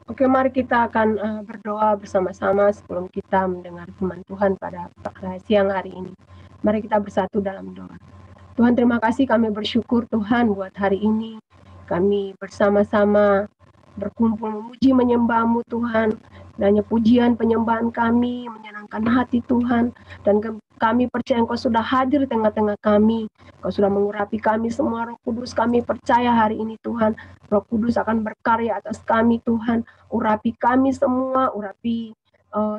Oke, mari kita akan berdoa bersama-sama sebelum kita mendengar firman Tuhan pada siang hari ini. Mari kita bersatu dalam doa. Tuhan, terima kasih, kami bersyukur Tuhan buat hari ini. Kami bersama-sama berkumpul memuji menyembah-Mu Tuhan. Dan pujian penyembahan kami menyenangkan hati Tuhan. Dan kami percaya Engkau sudah hadir di tengah-tengah kami. Engkau sudah mengurapi kami semua. Roh Kudus, kami percaya hari ini Tuhan, Roh Kudus akan berkarya atas kami Tuhan. Urapi kami semua, urapi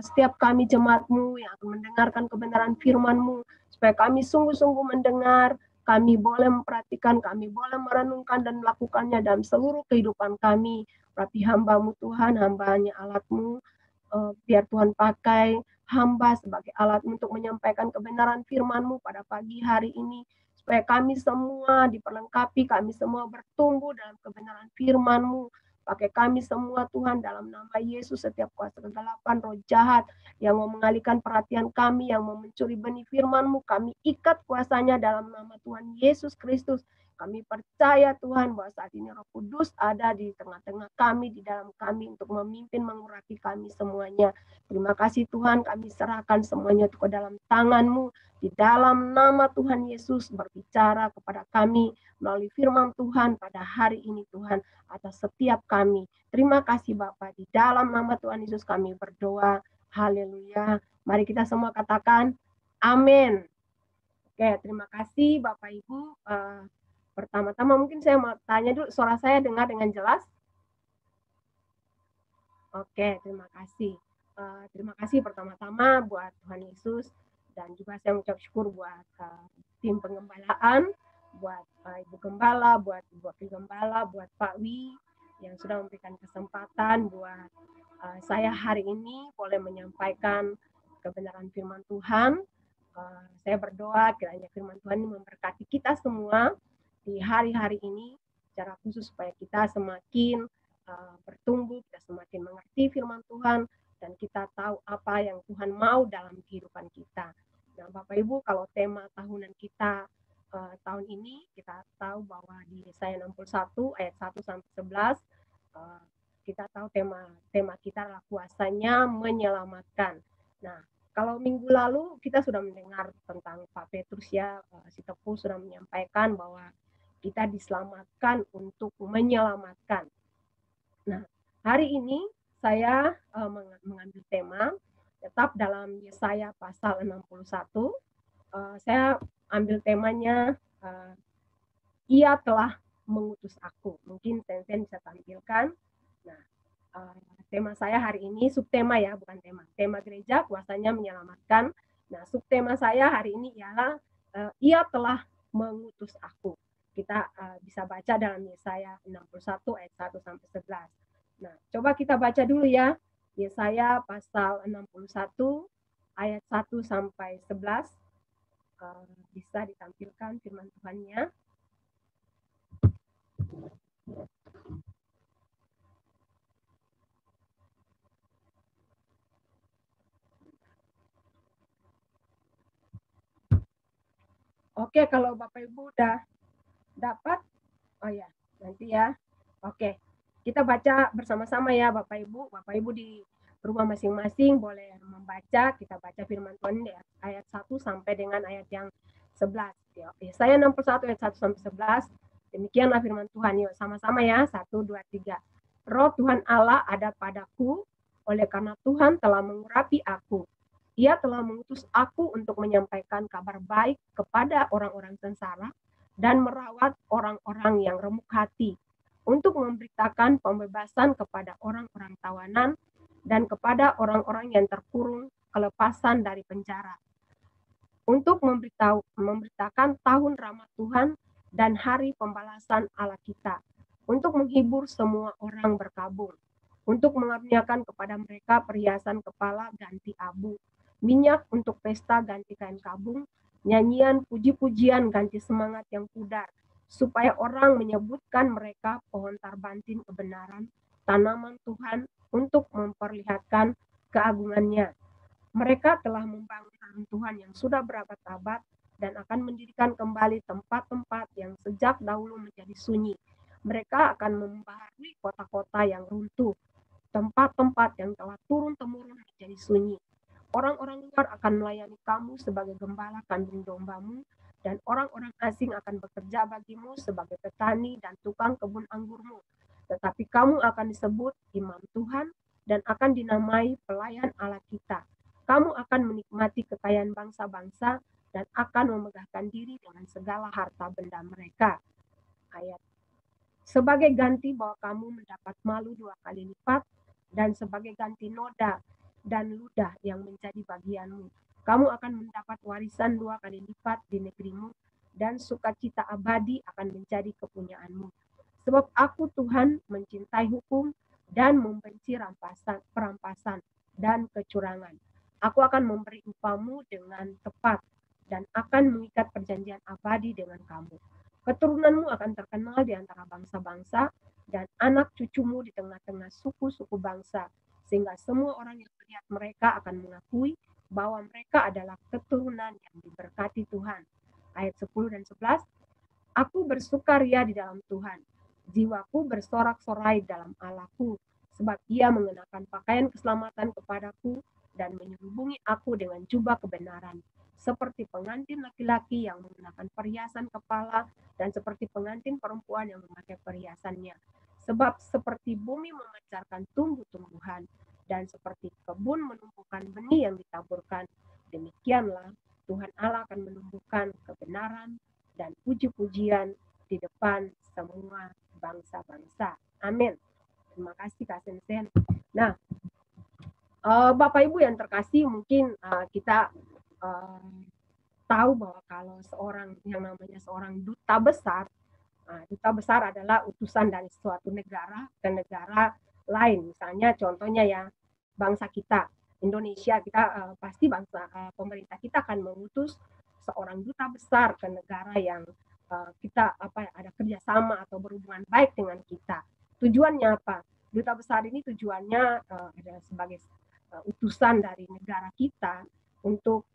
setiap kami jemaat-Mu yang akan mendengarkan kebenaran firman-Mu, supaya kami sungguh-sungguh mendengar, kami boleh memperhatikan, kami boleh merenungkan dan melakukannya dalam seluruh kehidupan kami. Urapi hamba-Mu Tuhan, hambanya alat-Mu, biar Tuhan pakai hamba sebagai alat untuk menyampaikan kebenaran firman-Mu pada pagi hari ini, supaya kami semua diperlengkapi, kami semua bertumbuh dalam kebenaran firman-Mu. Pakai kami semua Tuhan dalam nama Yesus, setiap kuasa kegelapan, roh jahat yang mau mengalihkan perhatian kami, yang mau mencuri benih firman-Mu, kami ikat kuasanya dalam nama Tuhan Yesus Kristus. Kami percaya Tuhan bahwa saat ini Roh Kudus ada di tengah-tengah kami, di dalam kami untuk memimpin, mengurapi kami semuanya. Terima kasih Tuhan, kami serahkan semuanya ke dalam tangan-Mu. Di dalam nama Tuhan Yesus berbicara kepada kami melalui firman Tuhan pada hari ini Tuhan, atas setiap kami. Terima kasih Bapak, di dalam nama Tuhan Yesus kami berdoa. Haleluya. Mari kita semua katakan amin. Oke, terima kasih Bapak Ibu. Pertama-tama mungkin saya mau tanya dulu, suara saya dengar dengan jelas? Oke, terima kasih. Terima kasih pertama-tama buat Tuhan Yesus, dan juga saya mengucap syukur buat tim pengembalaan, buat Ibu Gembala, buat Ibu Wakil Gembala, buat Pak Wi yang sudah memberikan kesempatan buat saya hari ini boleh menyampaikan kebenaran firman Tuhan. Saya berdoa kiranya firman Tuhan ini memberkati kita semua di hari-hari ini, secara khusus supaya kita semakin bertumbuh, kita semakin mengerti firman Tuhan, dan kita tahu apa yang Tuhan mau dalam kehidupan kita. Nah, Bapak Ibu, kalau tema tahunan kita tahun ini, kita tahu bahwa di Yesaya 61 ayat 1 sampai 11, kita tahu tema kita adalah kuasanya menyelamatkan. Nah, kalau minggu lalu kita sudah mendengar tentang Pak Petrus ya, si Tepu sudah menyampaikan bahwa kita diselamatkan untuk menyelamatkan. Nah, hari ini saya mengambil tema tetap dalam Yesaya pasal 61. Saya ambil temanya Ia telah mengutus aku. Mungkin Tenten bisa tampilkan. Nah, tema saya hari ini subtema ya, bukan tema. Tema gereja kuasanya menyelamatkan. Nah, subtema saya hari ini ialah Ia telah mengutus aku. Kita bisa baca dalam Yesaya 61 ayat 1 sampai 11. Nah, coba kita baca dulu ya. Yesaya pasal 61 ayat 1 sampai 11. Bisa ditampilkan firman Tuhannya. Oke, kalau Bapak Ibu udah dapat, oh ya, nanti ya. Oke, kita baca bersama-sama ya Bapak Ibu. Bapak Ibu di rumah masing-masing boleh membaca. Kita baca firman Tuhan di ayat 1 sampai dengan ayat yang 11. Yesaya 61 ayat 1 sampai 11. Demikianlah firman Tuhan. Yuk sama-sama ya. 1, 2, 3. Roh Tuhan Allah ada padaku, oleh karena Tuhan telah mengurapi aku. Ia telah mengutus aku untuk menyampaikan kabar baik kepada orang-orang sengsara dan merawat orang-orang yang remuk hati, untuk memberitakan pembebasan kepada orang-orang tawanan dan kepada orang-orang yang terkurung kelepasan dari penjara, untuk memberitakan tahun rahmat Tuhan dan hari pembalasan Allah kita, untuk menghibur semua orang berkabung, untuk mengaruniakan kepada mereka perhiasan kepala ganti abu, minyak untuk pesta ganti kain kabung, nyanyian puji-pujian ganti semangat yang pudar, supaya orang menyebutkan mereka pohon tarbantin kebenaran, tanaman Tuhan untuk memperlihatkan keagungannya. Mereka telah membangun Tuhan yang sudah berabad-abad dan akan mendirikan kembali tempat-tempat yang sejak dahulu menjadi sunyi. Mereka akan membaharui kota-kota yang runtuh. tempat-tempat yang telah turun-temurun menjadi sunyi. Orang-orang luar akan melayani kamu sebagai gembala kambing dombamu, dan orang-orang asing akan bekerja bagimu sebagai petani dan tukang kebun anggurmu. Tetapi kamu akan disebut imam Tuhan dan akan dinamai pelayan Allah kita. Kamu akan menikmati kekayaan bangsa-bangsa dan akan memegahkan diri dengan segala harta benda mereka. Ayat. Sebagai ganti bahwa kamu mendapat malu 2 kali lipat, dan sebagai ganti noda dan ludah yang menjadi bagianmu, kamu akan mendapat warisan 2 kali lipat di negerimu, dan sukacita abadi akan menjadi kepunyaanmu. Sebab aku Tuhan mencintai hukum dan membenci perampasan dan kecurangan. Aku akan memberi upamu dengan tepat dan akan mengikat perjanjian abadi dengan kamu. Keturunanmu akan terkenal di antara bangsa-bangsa dan anak cucumu di tengah-tengah suku-suku bangsa, sehingga semua orang yang melihat mereka akan mengakui bahwa mereka adalah keturunan yang diberkati Tuhan. Ayat 10 dan 11, aku bersukaria di dalam Tuhan, jiwaku bersorak-sorai dalam Allahku, sebab ia mengenakan pakaian keselamatan kepadaku dan menyelubungi aku dengan jubah kebenaran, seperti pengantin laki-laki yang mengenakan perhiasan kepala dan seperti pengantin perempuan yang memakai perhiasannya. Sebab seperti bumi memancarkan tumbuh-tumbuhan dan seperti kebun menumbuhkan benih yang ditaburkan, demikianlah Tuhan Allah akan menumbuhkan kebenaran dan puji-pujian di depan semua bangsa-bangsa. Amin. Terima kasih Kak Sensen. Nah, Bapak Ibu yang terkasih, mungkin kita tahu bahwa kalau seorang yang namanya seorang duta besar adalah utusan dari suatu negara ke negara lain. Misalnya contohnya ya bangsa kita Indonesia, kita pasti pemerintah kita akan mengutus seorang duta besar ke negara yang kita ada kerjasama atau berhubungan baik dengan kita. Tujuannya apa? Duta besar ini tujuannya adalah sebagai utusan dari negara kita untuk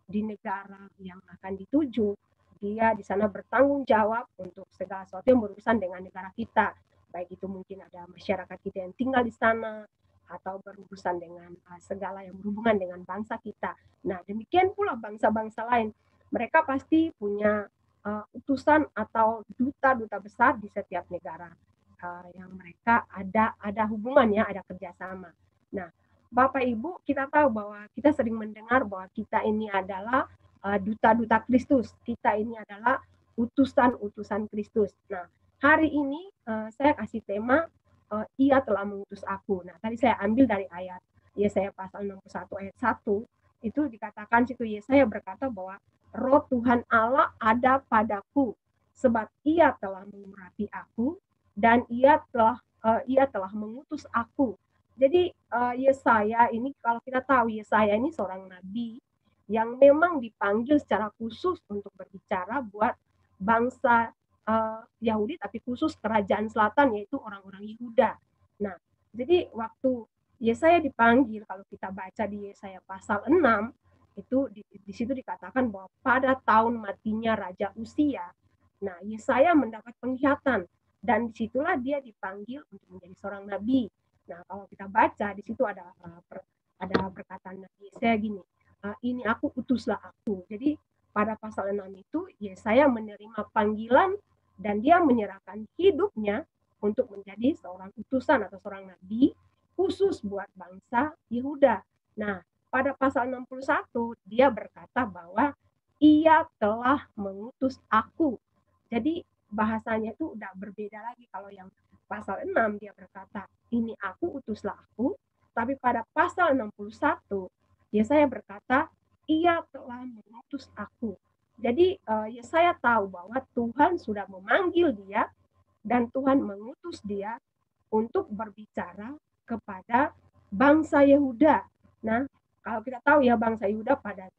di negara yang akan dituju, dia di sana bertanggung jawab untuk segala sesuatu yang berurusan dengan negara kita, baik itu mungkin ada masyarakat kita yang tinggal di sana atau berurusan dengan segala yang berhubungan dengan bangsa kita. Nah, demikian pula bangsa-bangsa lain, mereka pasti punya utusan atau duta-duta besar di setiap negara yang mereka ada hubungannya, ada kerjasama. Nah, Bapak Ibu, kita tahu bahwa kita sering mendengar bahwa kita ini adalah duta-duta Kristus. Kita ini adalah utusan-utusan Kristus. Nah, hari ini saya kasih tema ia telah mengutus aku. Nah, tadi saya ambil dari ayat Yesaya pasal 61 ayat 1. Itu dikatakan situ Yesaya berkata bahwa Roh Tuhan Allah ada padaku, sebab ia telah mengurapi aku dan ia telah mengutus aku. Jadi Yesaya ini, kalau kita tahu Yesaya ini seorang nabi yang memang dipanggil secara khusus untuk berbicara buat bangsa Yahudi, tapi khusus kerajaan selatan, yaitu orang-orang Yehuda. Nah, jadi waktu Yesaya dipanggil, kalau kita baca di Yesaya pasal 6, itu di situ dikatakan bahwa pada tahun matinya Raja Usia, nah Yesaya mendapat penglihatan, dan disitulah dia dipanggil untuk menjadi seorang nabi. Nah, kalau kita baca di situ ada perkataan Yesaya gini, ini aku, utuslah aku. Jadi pada pasal 6 itu Yesaya menerima panggilan dan dia menyerahkan hidupnya untuk menjadi seorang utusan atau seorang nabi khusus buat bangsa Yehuda. Nah, pada pasal 61 dia berkata bahwa ia telah mengutus aku. Jadi bahasanya itu udah berbeda lagi. Kalau yang pasal 6 dia berkata, ini aku, utuslah aku. Tapi pada pasal 61, Yesaya berkata, ia telah mengutus aku. Jadi Yesaya tahu bahwa Tuhan sudah memanggil dia dan Tuhan mengutus dia untuk berbicara kepada bangsa Yehuda. Nah, kalau kita tahu ya bangsa Yehuda pada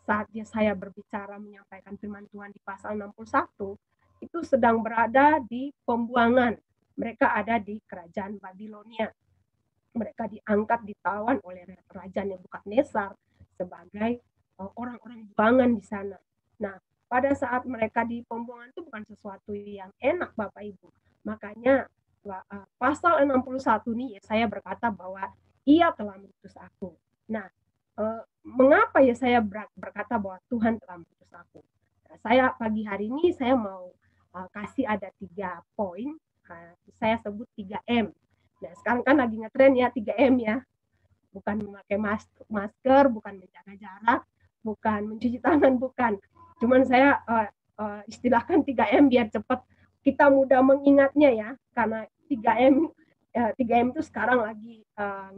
saat Yesaya berbicara menyampaikan firman Tuhan di pasal 61, itu sedang berada di pembuangan. Mereka ada di kerajaan Babilonia. Mereka diangkat, ditawan oleh Raja Nebukadnezar sebagai orang-orang buangan di sana. Nah, pada saat mereka di pembuangan itu bukan sesuatu yang enak, Bapak Ibu. Makanya pasal 61 nih saya berkata bahwa Ia telah mengutus aku. Nah, mengapa ya saya berkata bahwa Tuhan telah mengutus aku? Nah, saya pagi hari ini saya mau kasih ada 3 poin. Saya sebut 3M. Nah, sekarang kan lagi ngetren ya 3M ya. Bukan memakai masker, bukan menjaga jarak, bukan mencuci tangan, bukan. Cuman saya istilahkan 3M biar cepat kita mudah mengingatnya ya, karena 3M 3M itu sekarang lagi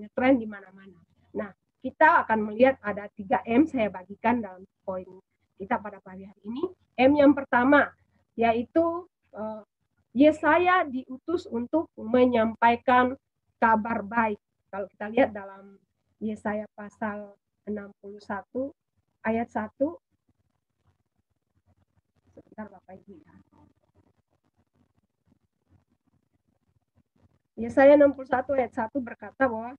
ngetren di mana-mana. Nah, kita akan melihat ada 3M saya bagikan dalam poin kita pada pagi hari ini. M yang pertama yaitu Yesaya diutus untuk menyampaikan kabar baik. Kalau kita lihat dalam Yesaya pasal 61 ayat 1. Sebentar Bapak Ibu ya. Yesaya 61 ayat 1 berkata bahwa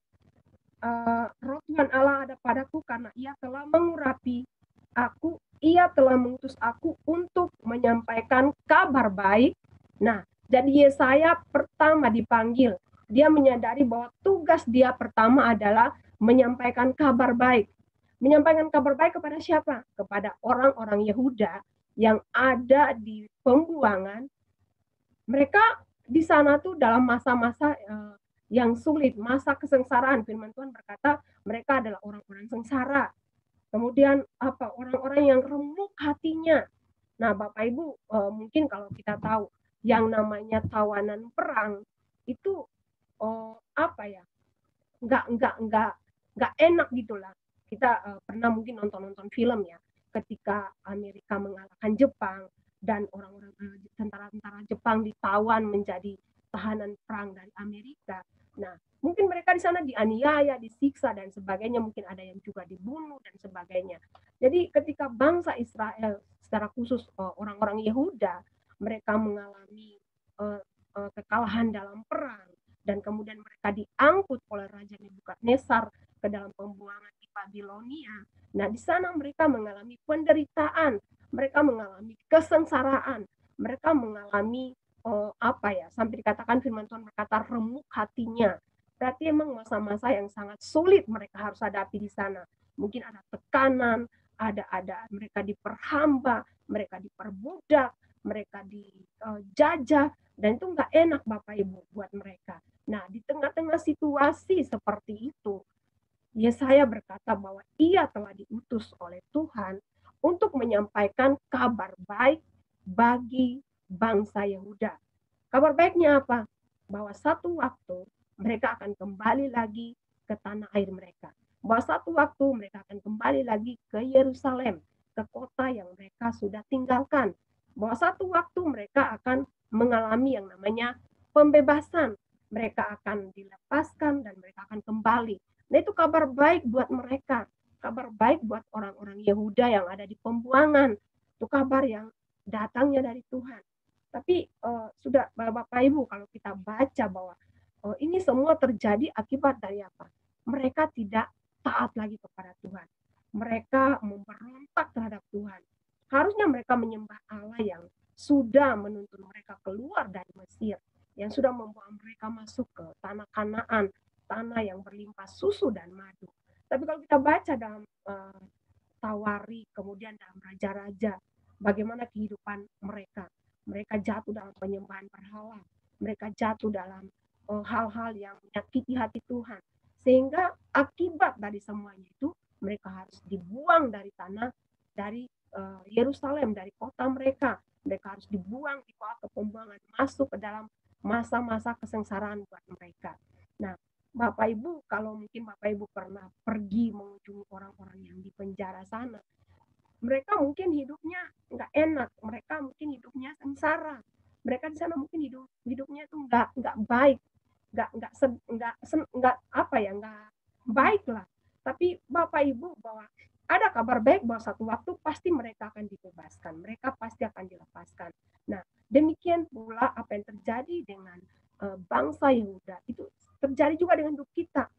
Roh Tuhan Allah ada padaku karena Ia telah mengurapi aku, Ia telah mengutus aku untuk menyampaikan kabar baik. Nah, jadi Yesaya pertama dipanggil. Dia menyadari bahwa tugas dia pertama adalah menyampaikan kabar baik. Menyampaikan kabar baik kepada siapa? Kepada orang-orang Yehuda yang ada di pembuangan. Mereka di sana tuh dalam masa-masa yang sulit, masa kesengsaraan. Firman Tuhan berkata mereka adalah orang-orang sengsara. Kemudian orang-orang yang remuk hatinya. Nah, Bapak Ibu, mungkin kalau kita tahu yang namanya tawanan perang itu nggak enak gitulah. Kita pernah mungkin nonton film ya, ketika Amerika mengalahkan Jepang dan orang-orang tentara-tentara Jepang ditawan menjadi tahanan perang dari Amerika. Nah, mungkin mereka di sana dianiaya, disiksa dan sebagainya, mungkin ada yang juga dibunuh dan sebagainya. Jadi ketika bangsa Israel secara khusus orang-orang Yehuda mereka mengalami kekalahan dalam perang dan kemudian mereka diangkut oleh Raja Nebukadnezar ke dalam pembuangan di Babilonia. Nah, di sana mereka mengalami penderitaan, mereka mengalami kesengsaraan, mereka mengalami sampai dikatakan firman Tuhan berkata remuk hatinya. Berarti emang masa-masa yang sangat sulit mereka harus hadapi di sana. Mungkin ada tekanan, ada mereka diperhamba, mereka diperbudak, mereka dijajah, dan itu nggak enak Bapak Ibu buat mereka. Nah, di tengah-tengah situasi seperti itu, Yesaya berkata bahwa ia telah diutus oleh Tuhan untuk menyampaikan kabar baik bagi bangsa Yehuda. Kabar baiknya apa? Bahwa satu waktu mereka akan kembali lagi ke tanah air mereka. Bahwa satu waktu mereka akan kembali lagi ke Yerusalem, ke kota yang mereka sudah tinggalkan. Bahwa satu waktu mereka akan mengalami yang namanya pembebasan. Mereka akan dilepaskan dan mereka akan kembali. Nah, itu kabar baik buat mereka. Kabar baik buat orang-orang Yehuda yang ada di pembuangan. Itu kabar yang datangnya dari Tuhan. Tapi sudah Bapak Ibu, kalau kita baca bahwa ini semua terjadi akibat dari apa? Mereka tidak taat lagi kepada Tuhan. Mereka memberontak terhadap Tuhan. Harusnya mereka menyembah Allah yang sudah menuntun mereka keluar dari Mesir, yang sudah membawa mereka masuk ke tanah Kanaan, tanah yang berlimpah susu dan madu. Tapi kalau kita baca dalam Tawari, kemudian dalam Raja-Raja, bagaimana kehidupan mereka. Mereka jatuh dalam penyembahan berhala. Mereka jatuh dalam hal-hal yang menyakiti hati Tuhan. Sehingga akibat dari semuanya itu, mereka harus dibuang dari tanah, dari Yerusalem, dari kota mereka. Mereka harus dibuang, dibawa ke pembuangan, masuk ke dalam masa-masa kesengsaraan buat mereka. Nah, Bapak Ibu, kalau mungkin Bapak Ibu pernah pergi mengunjungi orang-orang yang di penjara sana, mereka mungkin hidupnya nggak enak, mereka mungkin hidupnya sengsara, mereka di sana mungkin hidupnya itu nggak baik, nggak baik lah. Tapi Bapak Ibu bahwa ada kabar baik bahwa satu waktu pasti mereka akan dibebaskan, mereka pasti akan dilepaskan. Nah, demikian pula apa yang terjadi dengan bangsa Yehuda itu terjadi juga dengan hidup kita.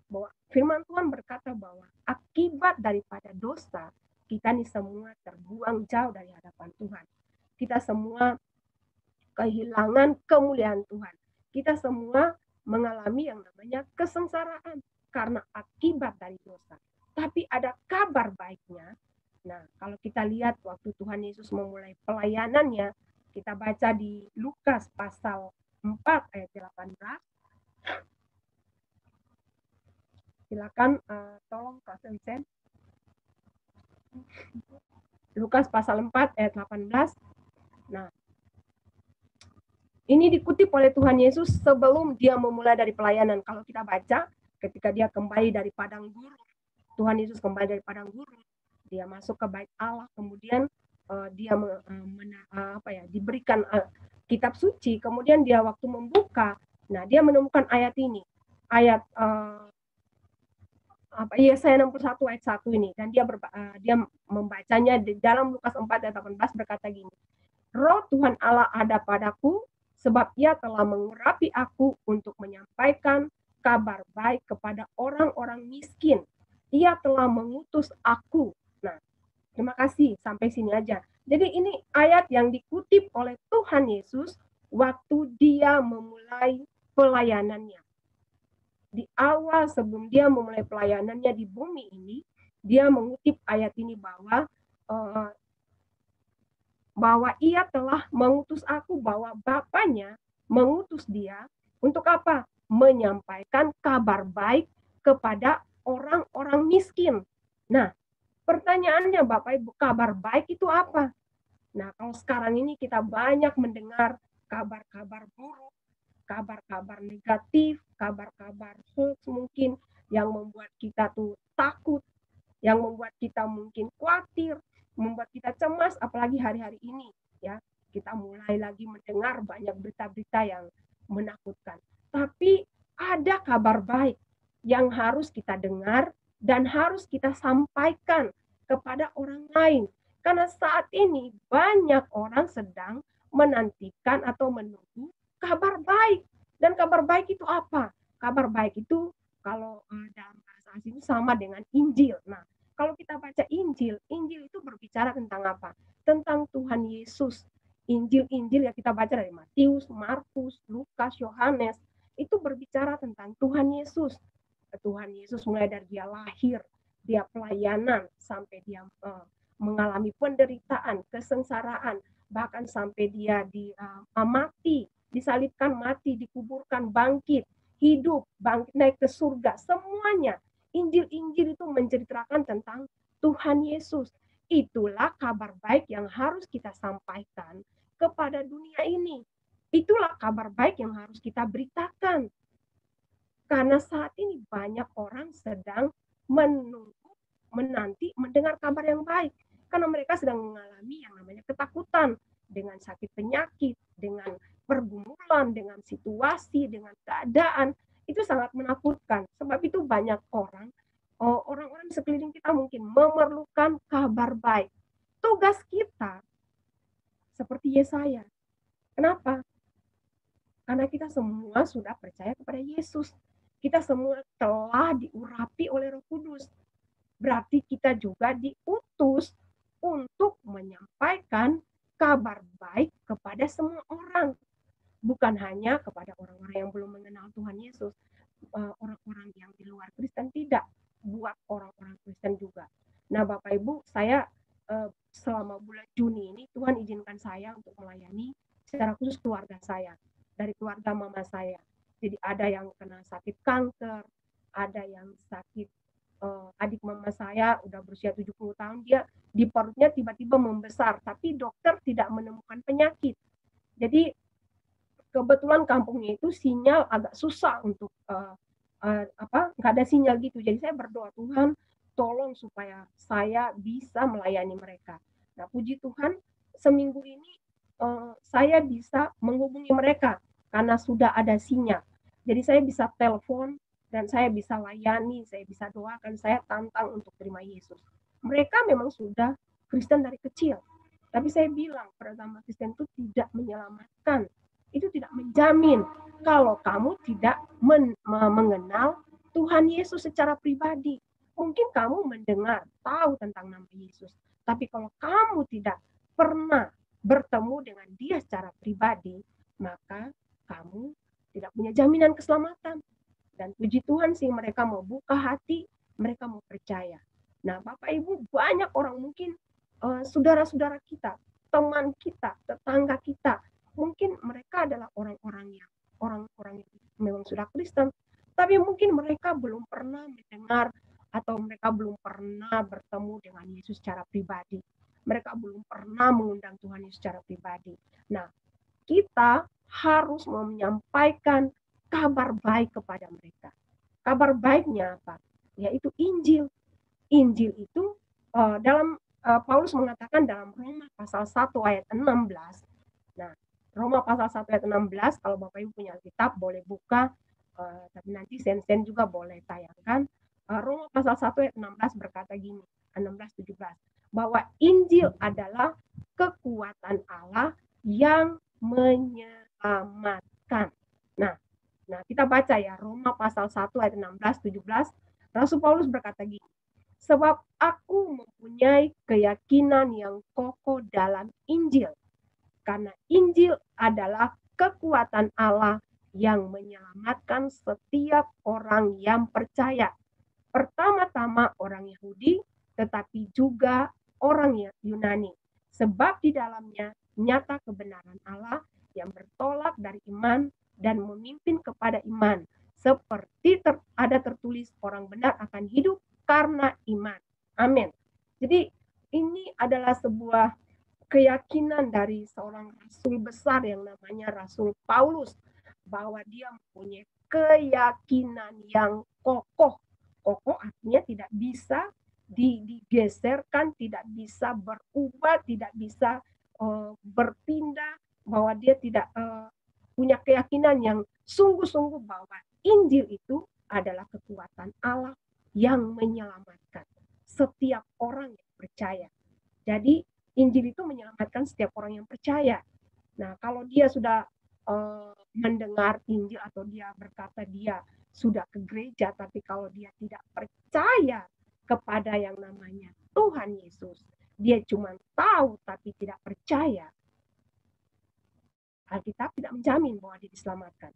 Bahwa firman Tuhan berkata bahwa akibat daripada dosa kita nih semua terbuang jauh dari hadapan Tuhan. Kita semua kehilangan kemuliaan Tuhan. Kita semua mengalami yang namanya kesengsaraan karena akibat dari dosa. Tapi ada kabar baiknya. Nah, kalau kita lihat waktu Tuhan Yesus memulai pelayanannya, kita baca di Lukas pasal 4 ayat 18. Silakan tolong Pak Sensen. Lukas pasal 4 ayat 18. Nah, ini dikutip oleh Tuhan Yesus sebelum dia memulai dari pelayanan. Kalau kita baca, ketika dia kembali dari padang gurun, Tuhan Yesus kembali dari padang gurun, dia masuk ke bait Allah, kemudian dia diberikan kitab suci, kemudian dia waktu membuka, nah dia menemukan ayat ini, ayat Yesaya 61 ayat 1 ini, dan dia membacanya di dalam Lukas 4 ayat 18 berkata gini, Roh Tuhan Allah ada padaku, sebab ia telah mengurapi aku untuk menyampaikan kabar baik kepada orang-orang miskin. Ia telah mengutus aku. Nah, terima kasih, sampai sini aja. Jadi ini ayat yang dikutip oleh Tuhan Yesus waktu dia memulai pelayanannya. Di awal sebelum dia memulai pelayanannya di bumi ini, dia mengutip ayat ini bahwa ia telah mengutus aku, bahwa Bapaknya mengutus dia untuk apa? Menyampaikan kabar baik kepada orang-orang miskin. Nah, pertanyaannya Bapak Ibu, kabar baik itu apa? Nah, kalau sekarang ini kita banyak mendengar kabar-kabar buruk, kabar-kabar negatif, kabar-kabar hoax mungkin yang membuat kita tuh takut, yang membuat kita mungkin khawatir, membuat kita cemas, apalagi hari-hari ini ya, kita mulai lagi mendengar banyak berita-berita yang menakutkan. Tapi ada kabar baik yang harus kita dengar dan harus kita sampaikan kepada orang lain. Karena saat ini banyak orang sedang menantikan atau menunggu kabar baik. Dan kabar baik itu apa? Kabar baik itu kalau dalam bahasa asing sama dengan Injil. Nah, kalau kita baca Injil, Injil itu berbicara tentang apa? Tentang Tuhan Yesus. Injil-Injil yang kita baca dari Matius, Markus, Lukas, Yohanes, itu berbicara tentang Tuhan Yesus. Tuhan Yesus mulai dari dia lahir, dia pelayanan, sampai dia mengalami penderitaan, kesengsaraan, bahkan sampai dia mati, disalibkan, mati, dikuburkan, bangkit, hidup, bangkit, naik ke surga, semuanya. Injil-Injil itu menceritakan tentang Tuhan Yesus. Itulah kabar baik yang harus kita sampaikan kepada dunia ini. Itulah kabar baik yang harus kita beritakan. Karena saat ini banyak orang sedang menunggu, menanti, mendengar kabar yang baik. Karena mereka sedang mengalami yang namanya ketakutan dengan sakit penyakit, dengan pergumulan, dengan situasi, dengan keadaan. Itu sangat menakutkan. Sebab itu banyak orang-orang di sekeliling kita mungkin memerlukan kabar baik. Tugas kita seperti Yesaya. Kenapa? Karena kita semua sudah percaya kepada Yesus. Kita semua telah diurapi oleh Roh Kudus. Berarti kita juga diutus untuk menyampaikan kabar baik kepada semua orang. Bukan hanya kepada orang-orang yang belum mengenal Tuhan Yesus, orang-orang yang di luar Kristen, tidak, buat orang-orang Kristen juga. Nah, Bapak Ibu, saya selama bulan Juni ini Tuhan izinkan saya untuk melayani secara khusus keluarga saya, dari keluarga mama saya. Jadi ada yang kena sakit kanker, ada yang sakit, adik mama saya udah berusia 70 tahun, dia di perutnya tiba-tiba membesar, tapi dokter tidak menemukan penyakit. Jadi kebetulan kampungnya itu sinyal agak susah untuk nggak ada sinyal gitu. Jadi saya berdoa, Tuhan tolong supaya saya bisa melayani mereka. Nah, puji Tuhan, seminggu ini saya bisa menghubungi mereka karena sudah ada sinyal. Jadi saya bisa telepon dan saya bisa layani, saya bisa doakan, saya tantang untuk terima Yesus. Mereka memang sudah Kristen dari kecil, tapi saya bilang peragama Kristen itu tidak menyelamatkan, itu tidak menjamin kalau kamu tidak mengenal Tuhan Yesus secara pribadi. Mungkin kamu mendengar, tahu tentang nama Yesus, tapi kalau kamu tidak pernah bertemu dengan dia secara pribadi, maka kamu tidak punya jaminan keselamatan. Dan puji Tuhan sih mereka mau buka hati, mereka mau percaya. Nah, Bapak Ibu, banyak orang mungkin saudara-saudara kita, teman kita, tetangga kita, mungkin mereka adalah orang-orang yang memang sudah Kristen, tapi mungkin mereka belum pernah mendengar atau mereka belum pernah bertemu dengan Yesus secara pribadi. Mereka belum pernah mengundang Tuhan Yesus secara pribadi. Nah, kita harus menyampaikan kabar baik kepada mereka. Kabar baiknya apa? Yaitu Injil. Injil itu dalam Paulus mengatakan dalam Roma pasal 1 ayat 16. Nah, Roma pasal 1 ayat 16, kalau Bapak Ibu punya kitab boleh buka, tapi nanti Sen-Sen juga boleh tayangkan. Roma pasal 1 ayat 16 berkata gini, 16-17, bahwa Injil adalah kekuatan Allah yang menyelamatkan. Nah, kita baca ya, Roma pasal 1 ayat 16-17, Rasul Paulus berkata gini, sebab aku mempunyai keyakinan yang kokoh dalam Injil, karena Injil adalah kekuatan Allah yang menyelamatkan setiap orang yang percaya. Pertama-tama orang Yahudi, tetapi juga orang Yunani. Sebab di dalamnya nyata kebenaran Allah yang bertolak dari iman dan memimpin kepada iman. Seperti ada tertulis, orang benar akan hidup karena iman. Amin. Jadi ini adalah sebuah keyakinan dari seorang rasul besar yang namanya Rasul Paulus, bahwa dia mempunyai keyakinan yang kokoh. Kokoh artinya tidak bisa digeserkan, tidak bisa berubah, tidak bisa berpindah, bahwa dia tidak punya keyakinan yang sungguh-sungguh bahwa Injil itu adalah kekuatan Allah yang menyelamatkan setiap orang yang percaya. Jadi Injil itu menyelamatkan setiap orang yang percaya. Nah, kalau dia sudah mendengar Injil atau dia berkata dia sudah ke gereja, tapi kalau dia tidak percaya kepada yang namanya Tuhan Yesus, dia cuma tahu tapi tidak percaya, Alkitab tidak menjamin bahwa dia diselamatkan.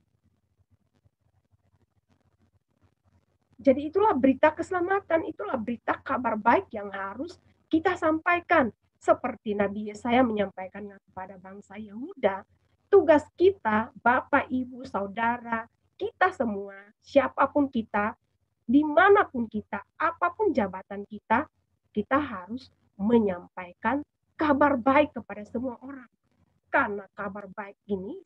Jadi itulah berita keselamatan, itulah berita kabar baik yang harus kita sampaikan. Seperti Nabi Yesaya menyampaikan kepada bangsa Yehuda, tugas kita, Bapak, Ibu, Saudara, kita semua, siapapun kita, dimanapun kita, apapun jabatan kita, kita harus menyampaikan kabar baik kepada semua orang. Karena kabar baik ini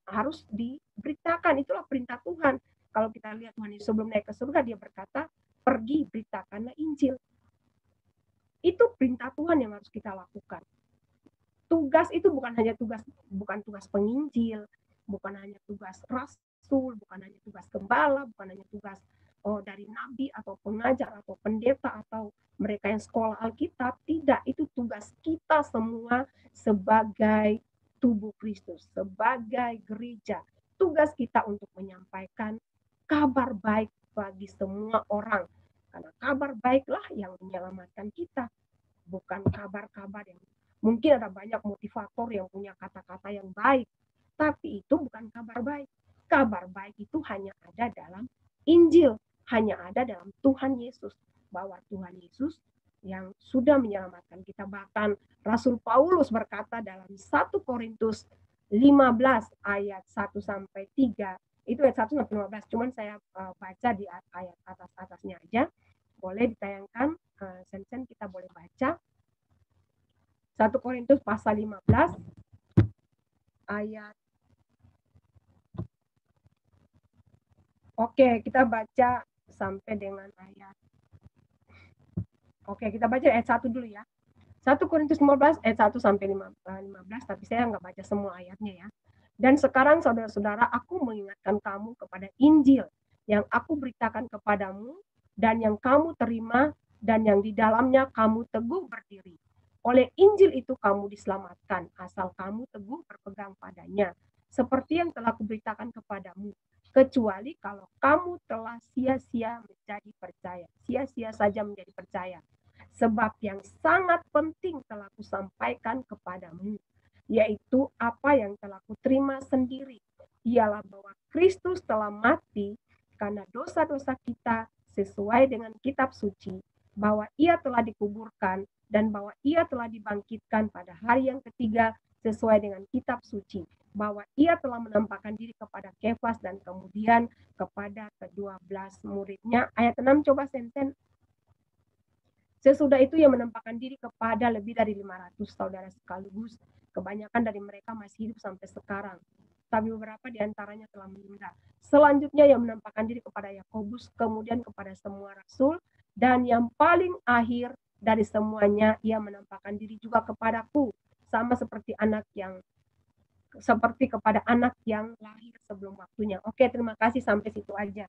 harus diberitakan, itulah perintah Tuhan. Kalau kita lihat Tuhan Yesus sebelum naik ke surga, dia berkata, pergi beritakanlah Injil. Itu perintah Tuhan yang harus kita lakukan. Tugas itu bukan tugas penginjil, bukan hanya tugas rasul, bukan hanya tugas gembala, bukan hanya tugas dari nabi atau pengajar atau pendeta atau mereka yang sekolah Alkitab. Tidak, itu tugas kita semua sebagai tubuh Kristus, sebagai gereja. Tugas kita untuk menyampaikan kabar baik bagi semua orang. Karena kabar baiklah yang menyelamatkan kita, bukan kabar-kabar yang mungkin ada banyak motivator yang punya kata-kata yang baik, tapi itu bukan kabar baik. Kabar baik itu hanya ada dalam Injil, hanya ada dalam Tuhan Yesus, bahwa Tuhan Yesus yang sudah menyelamatkan kita. Bahkan Rasul Paulus berkata dalam 1 Korintus 15 ayat 1 sampai 3, itu ayat 1 sampai 15, cuman saya baca di ayat atas-atasnya aja. Boleh ditayangkan, Sen-Sen kita boleh baca. 1 Korintus pasal 15 ayat. Oke, kita baca sampai dengan ayat. Oke, kita baca ayat 1 dulu ya. 1 Korintus 15 ayat 1 sampai 15, tapi saya nggak baca semua ayatnya ya. Dan sekarang saudara-saudara, aku mengingatkan kamu kepada Injil yang aku beritakan kepadamu dan yang kamu terima dan yang di dalamnya kamu teguh berdiri. Oleh Injil itu kamu diselamatkan, asal kamu teguh berpegang padanya, seperti yang telah kuberitakan kepadamu. Kecuali kalau kamu telah sia-sia menjadi percaya, sia-sia saja menjadi percaya. Sebab yang sangat penting telah kusampaikan kepadamu, yaitu apa yang telah kuterima sendiri, ialah bahwa Kristus telah mati karena dosa-dosa kita sesuai dengan kitab suci, bahwa ia telah dikuburkan dan bahwa ia telah dibangkitkan pada hari yang ketiga sesuai dengan kitab suci, bahwa ia telah menampakkan diri kepada Kefas dan kemudian kepada ke-12 muridnya. Ayat 6 coba Senten. Sesudah itu ia menampakkan diri kepada lebih dari 500 saudara sekaligus. Kebanyakan dari mereka masih hidup sampai sekarang, tapi beberapa di antaranya telah meninggal. Selanjutnya ia menampakkan diri kepada Yakobus, kemudian kepada semua rasul, dan yang paling akhir dari semuanya ia menampakkan diri juga kepadaku, sama seperti kepada anak yang lahir sebelum waktunya. Oke, terima kasih, sampai situ aja.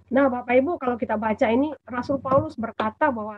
Nah, Bapak Ibu, kalau kita baca ini, Rasul Paulus berkata bahwa